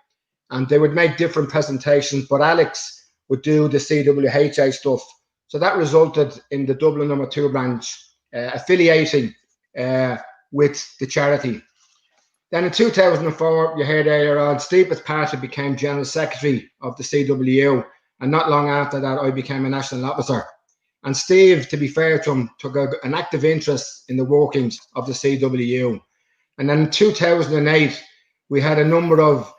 and they would make different presentations, but Alex would do the CWUHA stuff. So that resulted in the Dublin No. 2 branch affiliating with the charity. Then in 2004, you heard earlier on, Steve Fitzpatrick became General Secretary of the CWU, and not long after that, I became a national officer. And Steve, to be fair to him, took an active interest in the workings of the CWU. And then in 2008, we had a number of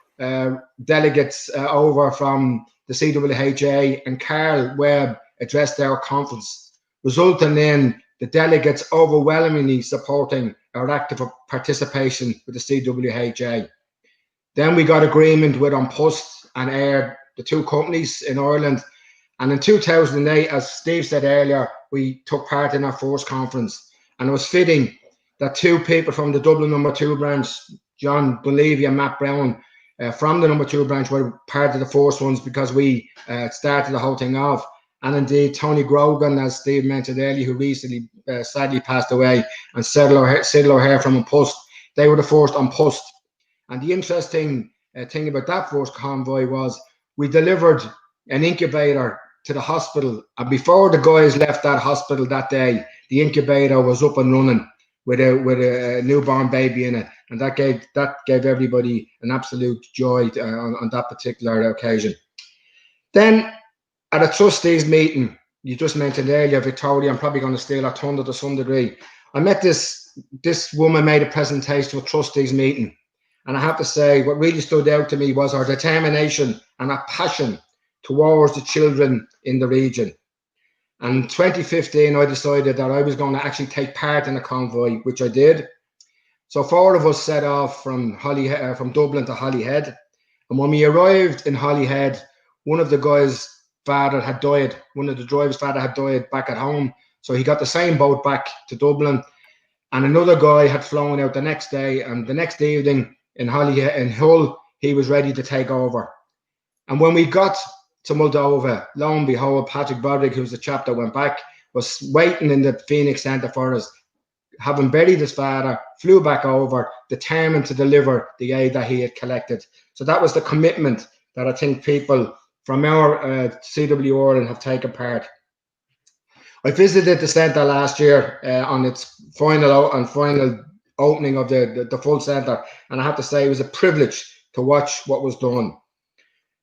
delegates over from the CWUHA, and Carl Webb addressed our conference, resulting in the delegates overwhelmingly supporting our active participation with the CWUHA. Then we got agreement with On Post and Air, the 2 companies in Ireland. And in 2008, as Steve said earlier, we took part in our first conference. And it was fitting that 2 people from the Dublin No. 2 branch, John Bolivia and Matt Brown, from the No. 2 branch, were part of the first ones because we started the whole thing off. And indeed, Tony Grogan, as Steve mentioned earlier, who recently sadly passed away, and Cyril O'Hare from On Post, they were the first On Post. And the interesting thing about that first convoy was we delivered an incubator to the hospital, and before the guys left that hospital that day, the incubator was up and running with a newborn baby in it, and that gave everybody an absolute joy on that particular occasion. Then at a trustees meeting, you just mentioned earlier, Victoria, I'm probably going to steal her thunder to some degree. I met this woman, made a presentation to a trustees meeting, and I have to say, what really stood out to me was her determination and her passion towards the children in the region. And in 2015, I decided that I was going to actually take part in a convoy, which I did. So 4 of us set off from Dublin to Holyhead. And when we arrived in Holyhead, one of the guys' father had died. One of the driver's father had died back at home. So he got the same boat back to Dublin. And another guy had flown out the next day. And the next evening in Holyhead, in Hull, he was ready to take over. And when we got to Moldova, lo and behold, Patrick Broderick, who's the chap that went back, was waiting in the Phoenix Centre for us, having buried his father, flew back over, determined to deliver the aid that he had collected. So that was the commitment that I think people from our CWU Ireland have taken part. I visited the centre last year on its final opening of the full centre, and I have to say it was a privilege to watch what was done.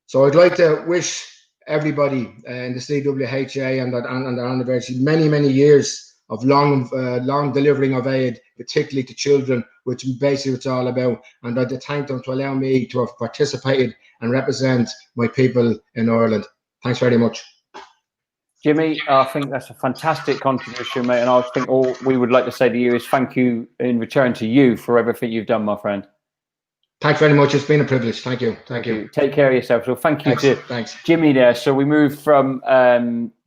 So I'd like to wish everybody in the CWUHA and their anniversary many years of long delivering of aid, particularly to children, which basically it's all about. And I'd like to thank them to allow me to have participated and represent my people in Ireland. Thanks very much. Jimmy, I think that's a fantastic contribution, mate. And I think all we would like to say to you is thank you in return to you for everything you've done, my friend. Thanks very much. It's been a privilege. Thank you. Thank you. Take care of yourself. So thank you thanks. Jimmy there. So we moved from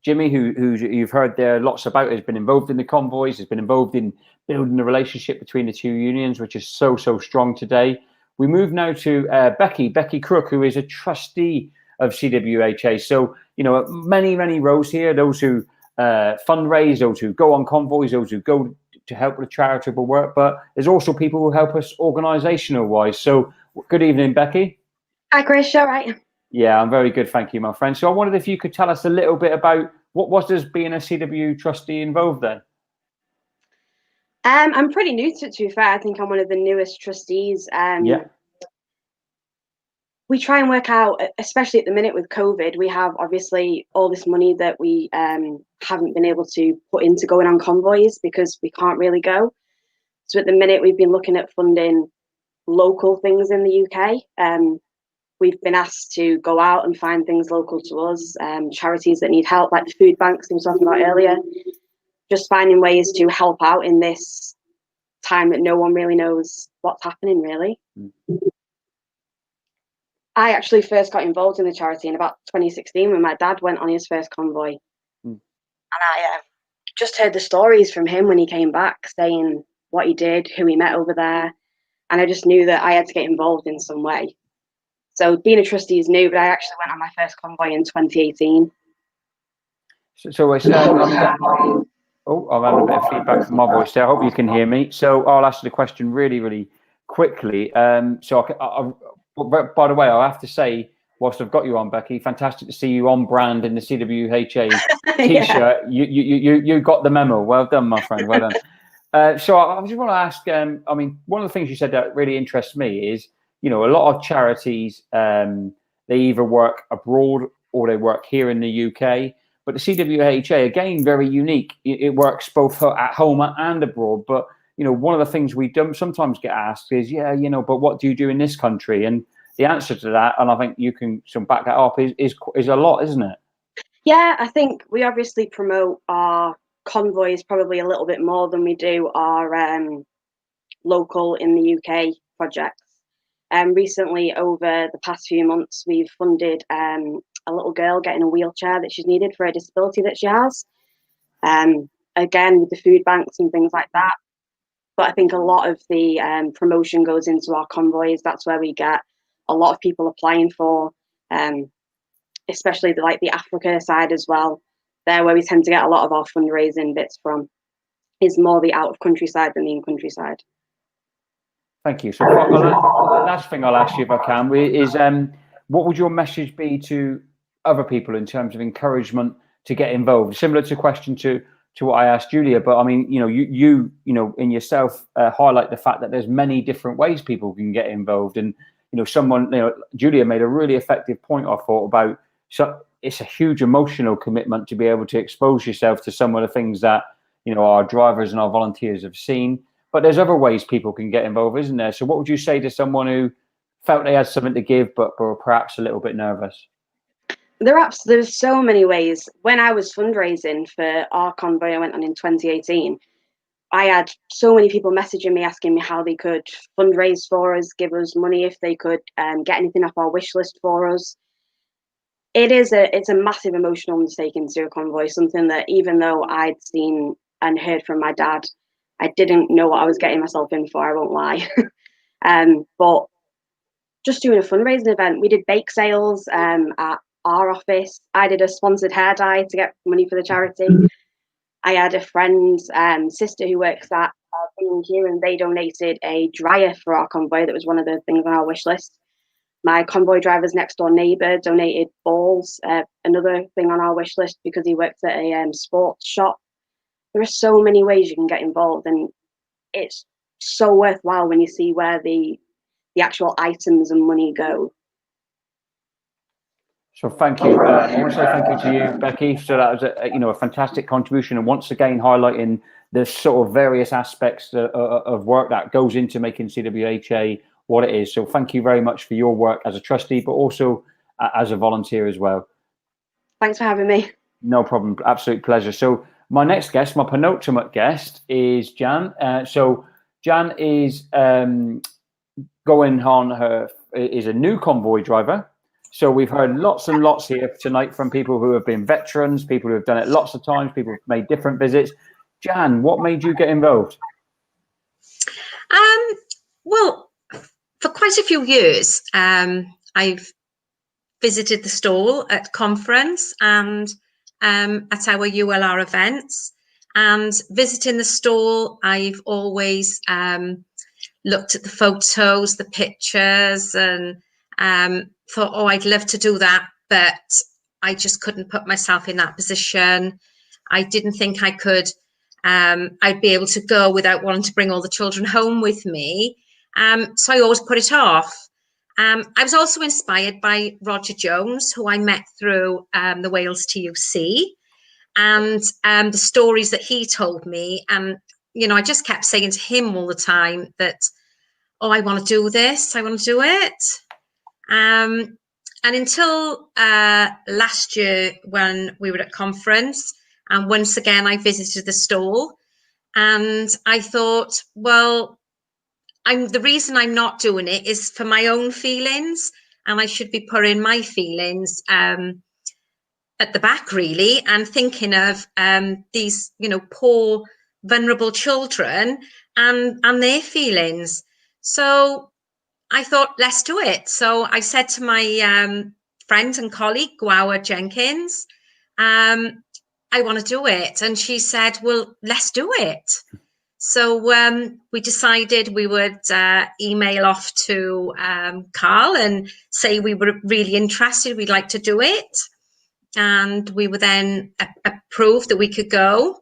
Jimmy, who you've heard there lots about, has been involved in the convoys, has been involved in building the relationship between the 2 unions, which is so strong today. We move now to Becky Crook, who is a trustee of CWUHA. So, you know, many roles here. Those who fundraise, those who go on convoys, those who go to help with charitable work, but there's also people who help us organisational wise. So good evening, Becky. Hi, Chris. All right. Yeah, I'm very good, thank you, my friend. So I wondered if you could tell us a little bit about what does being a CWU trustee involve then? I'm pretty new to it, to be fair. I think I'm one of the newest trustees. Yeah. We try and work out, especially at the minute with COVID, we have obviously all this money that we haven't been able to put into going on convoys because we can't really go. So at the minute, we've been looking at funding local things in the UK. We've been asked to go out and find things local to us, charities that need help, like the food banks we were talking about earlier. Just finding ways to help out in this time that no one really knows what's happening, really. I actually first got involved in the charity in about 2016 when my dad went on his first convoy. And I just heard the stories from him when he came back, saying what he did, who he met over there. And I just knew that I had to get involved in some way. So being a trustee is new, but I actually went on my first convoy in 2018. So it's, oh, I've had a bit of feedback from my voice there. I hope you can hear me. So I'll ask the question really, really quickly. By the way, I have to say, whilst I've got you on, Becky, fantastic to see you on brand in the CWUHA t-shirt. Yeah. You got the memo. Well done, my friend. Well done. So I just want to ask, I mean, one of the things you said that really interests me is, you know, a lot of charities, they either work abroad or they work here in the UK. But the CWUHA, again, very unique. It works both at home and abroad. But, you know, one of the things we don't sometimes get asked is, yeah, you know, but what do you do in this country? And the answer to that, and I think you can back that up, is a lot, isn't it? Yeah, I think we obviously promote our convoys probably a little bit more than we do our local in the UK projects. Recently, over the past few months, we've funded a little girl getting a wheelchair that she's needed for a disability that she has. Again, with the food banks and things like that. But I think a lot of the promotion goes into our convoys. That's where we get a lot of people applying for, especially the Africa side as well. There where we tend to get a lot of our fundraising bits from is more the out of country side than the in country side. Thank you. So the last thing I'll ask you, if I can, is what would your message be to other people in terms of encouragement to get involved? Similar to question to what I asked Julia, but I mean, you know, you know, in yourself highlight the fact that there's many different ways people can get involved, and you know, Julia made a really effective point, I thought, about it's a huge emotional commitment to be able to expose yourself to some of the things that, you know, our drivers and our volunteers have seen. But there's other ways people can get involved, isn't there? So what would you say to someone who felt they had something to give, but were perhaps a little bit nervous? There's so many ways. When I was fundraising for our convoy I went on in 2018, I had so many people messaging me, asking me how they could fundraise for us, give us money if they could get anything off our wish list for us. It's a massive emotional undertaking to do a convoy, something that even though I'd seen and heard from my dad, I didn't know what I was getting myself in for, I won't lie. But just doing a fundraising event, we did bake sales at our office. I did a sponsored hair dye to get money for the charity. I had a friend's sister who works at here, and they donated a dryer for our convoy. That was one of the things on our wish list. My convoy driver's next door neighbour donated balls, another thing on our wish list because he works at a sports shop. There are so many ways you can get involved, and it's so worthwhile when you see where the actual items and money go. So thank you. I want to say thank you to you, Becky. So that was a fantastic contribution, and once again highlighting the sort of various aspects of work that goes into making CWUHA what it is. So thank you very much for your work as a trustee, but also as a volunteer as well. Thanks for having me. No problem. Absolute pleasure. So my next guest, my penultimate guest, is Jan. So Jan is going on is a new convoy driver. So we've heard lots and lots here tonight from people who have been veterans, people who have done it lots of times, people who've made different visits. Jan, what made you get involved? Well, for quite a few years, I've visited the stall at conference, and at our ULR events, and visiting the stall, I've always looked at the photos, the pictures, and thought, oh, I'd love to do that, but I just couldn't put myself in that position. I didn't think I could, I'd be able to go without wanting to bring all the children home with me. So I always put it off. I was also inspired by Roger Jones, who I met through the Wales TUC, and the stories that he told me. And, you know, I just kept saying to him all the time that, oh, I want to do this, I want to do it. And until last year when we were at conference, and once again I visited the stall, and I thought, well, the reason I'm not doing it is for my own feelings, and I should be putting my feelings at the back, really, and thinking of these, you know, poor, vulnerable children and their feelings. So I thought, let's do it. So I said to my friend and colleague, Gwawa Jenkins, I want to do it. And she said, well, let's do it. So we decided we would email off to Carl and say we were really interested, we'd like to do it. And we were then approved that we could go.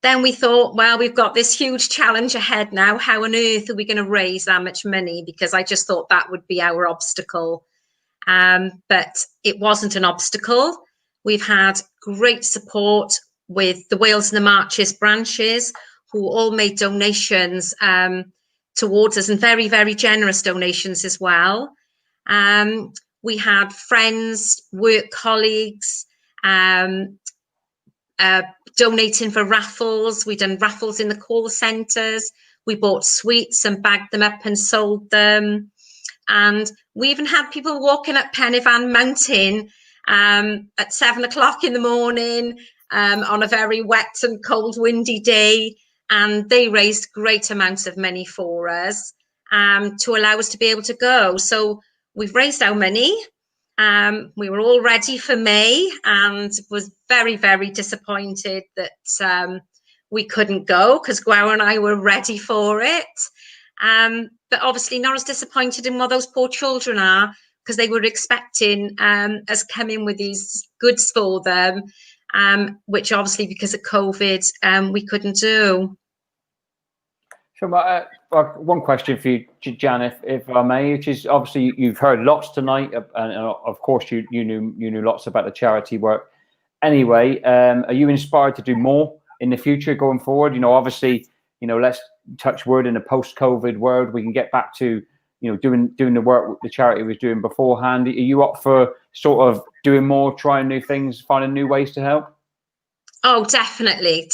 Then we thought, well, we've got this huge challenge ahead now. How on earth are we going to raise that much money? Because I just thought that would be our obstacle. But it wasn't an obstacle. We've had great support with the Wales and the Marches branches, who all made donations towards us, and very, very generous donations as well. We had friends, work colleagues, donating for raffles. We done raffles in the call centres. We bought sweets and bagged them up and sold them. And we even had people walking up Pennyvan Mountain at 7 o'clock in the morning on a very wet and cold, windy day. And they raised great amounts of money for us to allow us to be able to go. So we've raised our money. We were all ready for May, and was very, very disappointed that we couldn't go, because Gwawa and I were ready for it. But obviously not as disappointed in what those poor children are, because they were expecting us coming with these goods for them, which obviously because of COVID we couldn't do. So one question for you, Jan, if I may, which is obviously you've heard lots tonight, and of course you knew lots about the charity work. Anyway, are you inspired to do more in the future going forward? You know, obviously, you know, let's touch wood, in a post-COVID world, we can get back to, you know, doing the work the charity was doing beforehand. Are you up for sort of doing more, trying new things, finding new ways to help? Oh, definitely.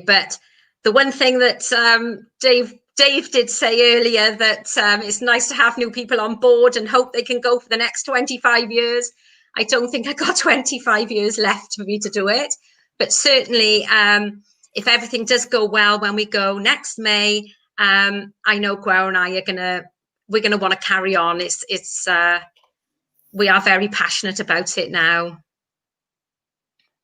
But the one thing that Dave did say earlier, that it's nice to have new people on board and hope they can go for the next 25 years. I don't think I got 25 years left for me to do it, but certainly if everything does go well when we go next May, I know Gwawa and I we're gonna want to carry on. We are very passionate about it now.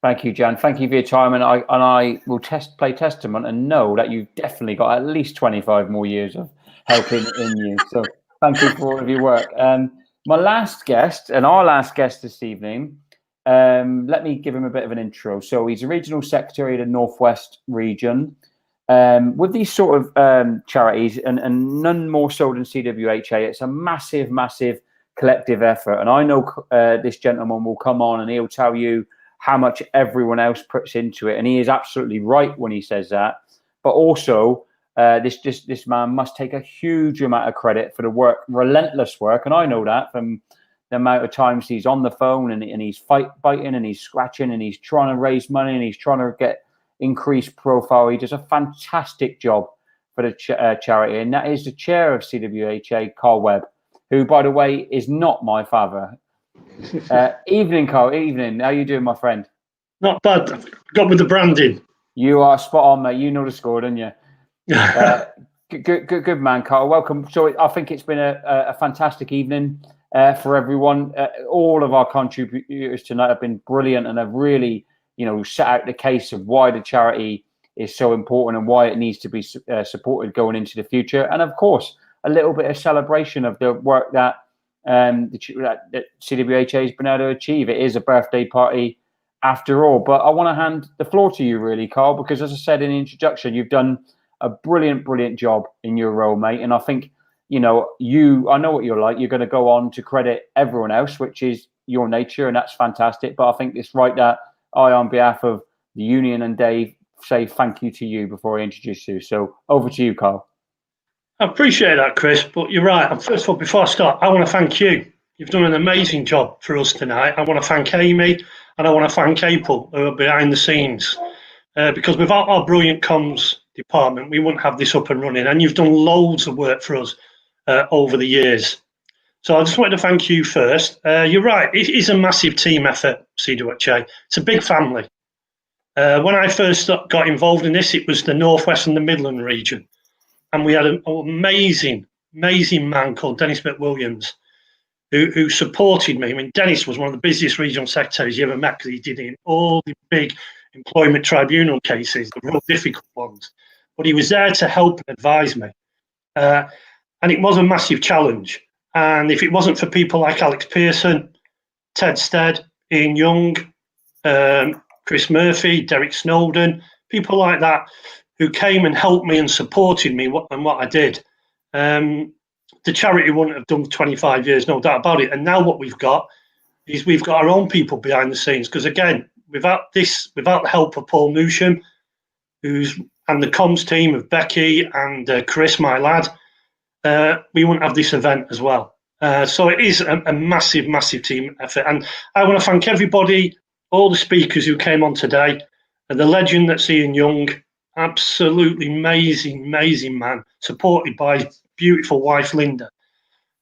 Thank you, Jan. Thank you for your time, and I will play testament and know that you've definitely got at least 25 more years of helping in you. So thank you for all of your work. My last guest, and our last guest this evening, let me give him a bit of an intro. So he's a regional secretary of the Northwest region. With these sort of charities, and none more so than CWUHA, it's a massive, massive collective effort. And I know this gentleman will come on and he'll tell you how much everyone else puts into it, and he is absolutely right when he says that. But also, this man must take a huge amount of credit for the work, relentless work, and I know that from the amount of times he's on the phone and he's biting and he's scratching and he's trying to raise money and he's trying to get increased profile. He does a fantastic job for the charity, and that is the chair of CWUHA, Carl Webb, who, by the way, is not my father. Evening, Carl. Evening. How you doing, my friend? Not bad. Got with the branding. You are spot on, mate. You know the score, don't you? Good man, Carl. Welcome. So I think it's been a fantastic evening. for everyone. All of our contributors tonight have been brilliant and have really, set out the case of why the charity is so important and why it needs to be supported going into the future. And of course, a little bit of celebration of the work that that CWUHA has been able to achieve. It is a birthday party after all. But I want to hand the floor to you, really, Carl, because as I said in the introduction, you've done a brilliant job in your role, mate. And I think, I know what you're like. You're going to go on to credit everyone else, which is your nature, and that's fantastic. But I think it's right that I, on behalf of the union and Dave, say thank you to you before I introduce you. So over to you, Carl. I appreciate that, Chris, but you're right. And first of all, before I start, I want to thank you. You've done an amazing job for us tonight. I want to thank Amy and I want to thank April, who are behind the scenes. Because without our brilliant comms department, we wouldn't have this up and running. And you've done loads of work for us over the years. So I just wanted to thank you first. You're right, it is a massive team effort, CWUHA. It's a big family. When I first got involved in this, it was the Northwest and the Midland region. And we had an amazing man called Dennis McWilliams who supported me. I mean, Dennis was one of the busiest regional secretaries you ever met because he did it in all the big employment tribunal cases, the real difficult ones. But he was there to help and advise me. And it was a massive challenge. And if it wasn't for people like Alex Pearson, Ted Stead, Ian Young, Chris Murphy, Derek Snowden, people like that, who came and helped me and supported me and what I did. The charity wouldn't have done 25 years, no doubt about it. And now what we've got is we've got our own people behind the scenes. Because again, without the help of Paul Newsham, and the comms team of Becky and Chris, my lad, we wouldn't have this event as well. So it is a massive team effort. And I want to thank everybody, all the speakers who came on today, and the legend that's Ian Young. Absolutely amazing man, supported by his beautiful wife Linda.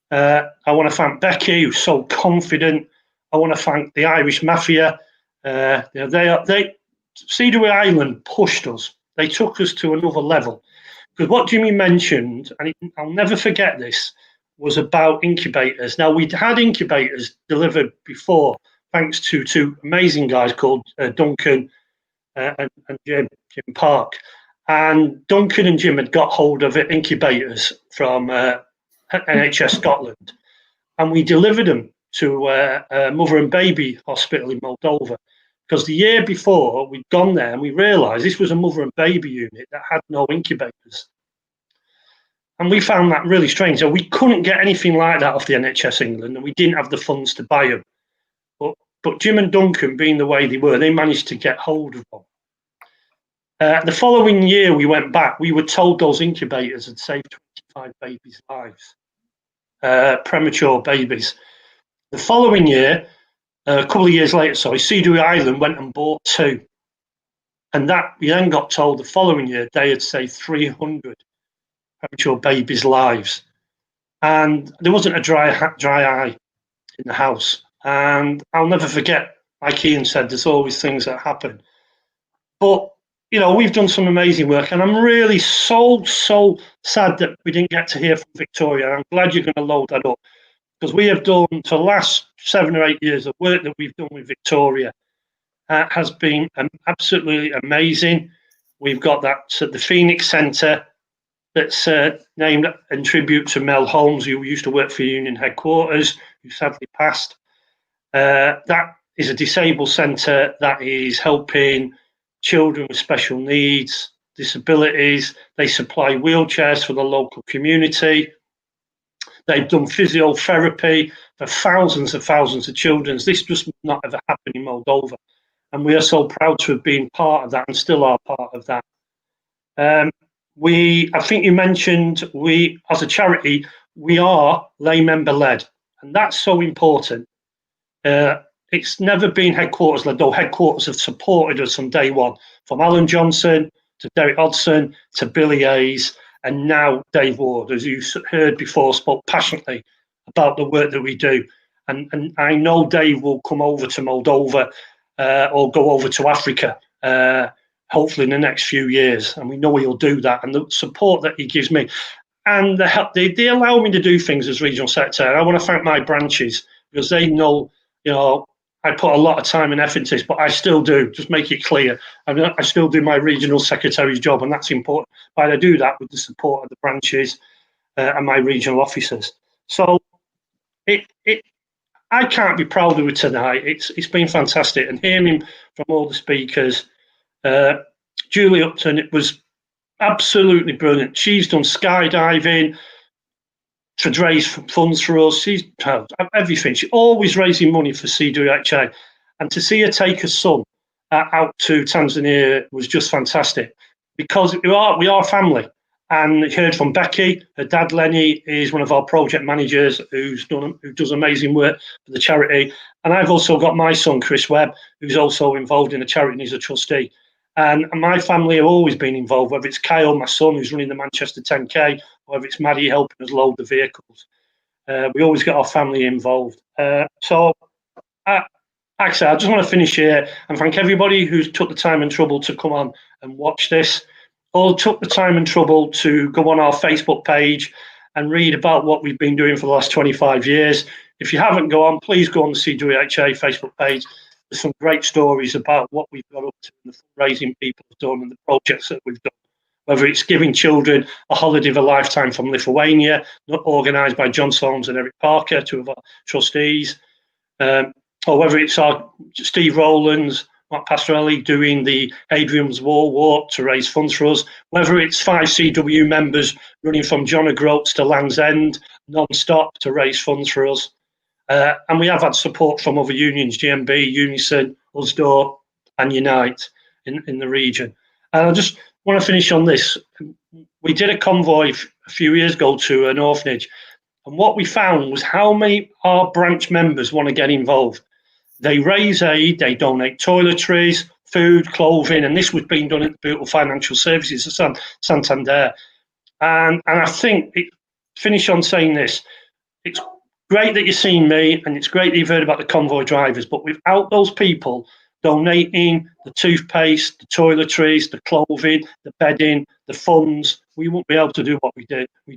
I want to thank Becky, who's so confident. I want to thank the Irish Mafia. CWU Ireland pushed us. They took us to another level. Because what Jimmy mentioned, and I'll never forget this, was about incubators. Now, we'd had incubators delivered before, thanks to two amazing guys called Duncan and Jim Park. And Duncan and Jim had got hold of incubators from NHS Scotland, and we delivered them to a mother and baby hospital in Moldova. Because the year before, we'd gone there and we realised this was a mother and baby unit that had no incubators. And we found that really strange. So we couldn't get anything like that off the NHS England, and we didn't have the funds to buy them. But Jim and Duncan, being the way they were, they managed to get hold of one. The following year we went back, we were told those incubators had saved 25 babies' lives, premature babies. The following year, a couple of years later, CWU Ireland went and bought 2. And that we then got told the following year they had saved 300 premature babies' lives. And there wasn't a dry eye in the house. And I'll never forget, like Ian said, there's always things that happen. But we've done some amazing work, and I'm really so sad that we didn't get to hear from Victoria. I'm glad you're going to load that up, because we have done, for the last 7 or 8 years, of work that we've done with Victoria has been absolutely amazing. We've got that the Phoenix Centre that's named in tribute to Mel Holmes, who used to work for Union Headquarters, who sadly passed. That is a disabled centre that is helping children with special needs, disabilities. They supply wheelchairs for the local community. They've done physiotherapy for thousands of children. This just would not ever happen in Moldova. And we are so proud to have been part of that and still are part of that. I think you mentioned we, as a charity, we are lay member led. And that's so important. It's never been headquarters led, though headquarters have supported us from day one, from Alan Johnson to Derek Hodson to Billy Hayes, and now Dave Ward, as you heard before, spoke passionately about the work that we do. And I know Dave will come over to Moldova or go over to Africa, hopefully in the next few years. And we know he'll do that. And the support that he gives me, and they allow me to do things as regional secretary. I want to thank my branches because they know, you know, I put a lot of time and effort into this, but I still do, just make it clear. I still do my regional secretary's job, and that's important. But I do that with the support of the branches and my regional officers. So I can't be prouder of tonight. It's been fantastic, and hearing from all the speakers, Julie Upton, it was absolutely brilliant. She's done skydiving to raise funds for us. She's everything. She's always raising money for CWUHA, and to see her take her son out to Tanzania was just fantastic, because we are family. And you heard from Becky. Her dad Lenny is one of our project managers who does amazing work for the charity. And I've also got my son Chris Webb, who's also involved in the charity and he's a trustee. And my family have always been involved, whether it's Kyle, my son, who's running the Manchester 10K, or whether it's Maddie helping us load the vehicles. We always get our family involved. So, actually, I just want to finish here and thank everybody who's took the time and trouble to come on and watch this. All took the time and trouble to go on our Facebook page and read about what we've been doing for the last 25 years. If you haven't gone on, please go on the CWUHA Facebook page. There's some great stories about what we've got up to and the fundraising people have done and the projects that we've done. Whether it's giving children a holiday of a lifetime from Lithuania, organised by John Solms and Eric Parker, two of our trustees, or whether it's our Steve Rowlands, Mark Pastorelli doing the Hadrian's Wall walk to raise funds for us, whether it's 5 CWU members running from John O'Groats to Land's End non-stop to raise funds for us. And we have had support from other unions, GMB, Unison, Usdaw and Unite in the region. And I just want to finish on this. We did a convoy a few years ago to an orphanage, and what we found was how many our branch members want to get involved. They raise aid, they donate toiletries, food, clothing, and this was being done at the Beautiful Financial Services of Santander. And I think, finish on saying this, it's great that you've seen me, and it's great that you've heard about the convoy drivers, but without those people donating the toothpaste, the toiletries, the clothing, the bedding, the funds, we won't be able to do what we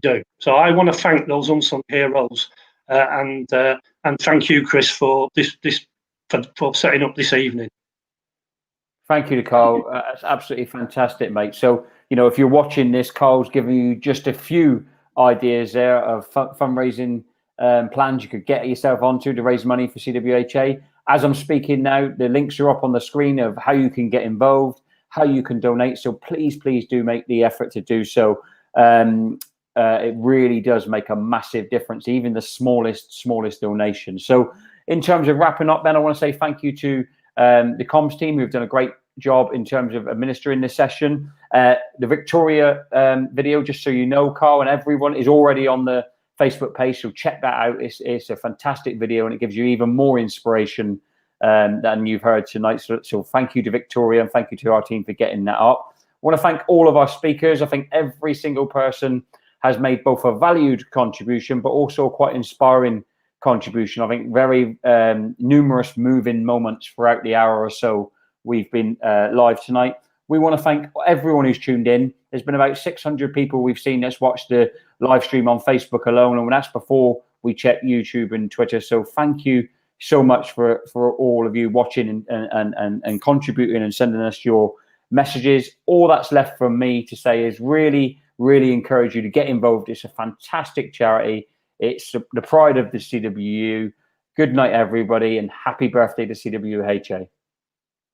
do. So I want to thank those unsung heroes, and thank you, Chris, for for setting up this evening. Thank you to Carl. That's absolutely fantastic, mate. So, you know, if you're watching this, Carl's giving you just a few ideas there of fundraising plans you could get yourself onto to raise money for CWUHA. As I'm speaking now, the links are up on the screen of how you can get involved, how you can donate. So please do make the effort to do so. It really does make a massive difference, even the smallest donation. So in terms of wrapping up, then I want to say thank you to the comms team who've done a great job in terms of administering this session. The Victoria video, just so you know, Carl and everyone, is already on the Facebook page, so check that out. It's a fantastic video, and it gives you even more inspiration than you've heard tonight. So thank you to Victoria, and thank you to our team for getting that up. I want to thank all of our speakers. I think every single person has made both a valued contribution, but also a quite inspiring contribution. I think very numerous moving moments throughout the hour or so we've been live tonight. We want to thank everyone who's tuned in. There's been about 600 people we've seen that's watched the live stream on Facebook alone, and that's before we check YouTube and Twitter. So thank you so much for all of you watching and contributing and sending us your messages. All that's left from me to say is really encourage you to get involved. It's a fantastic charity. It's the pride of the CWU. Good night, everybody, and happy birthday to CWUHA.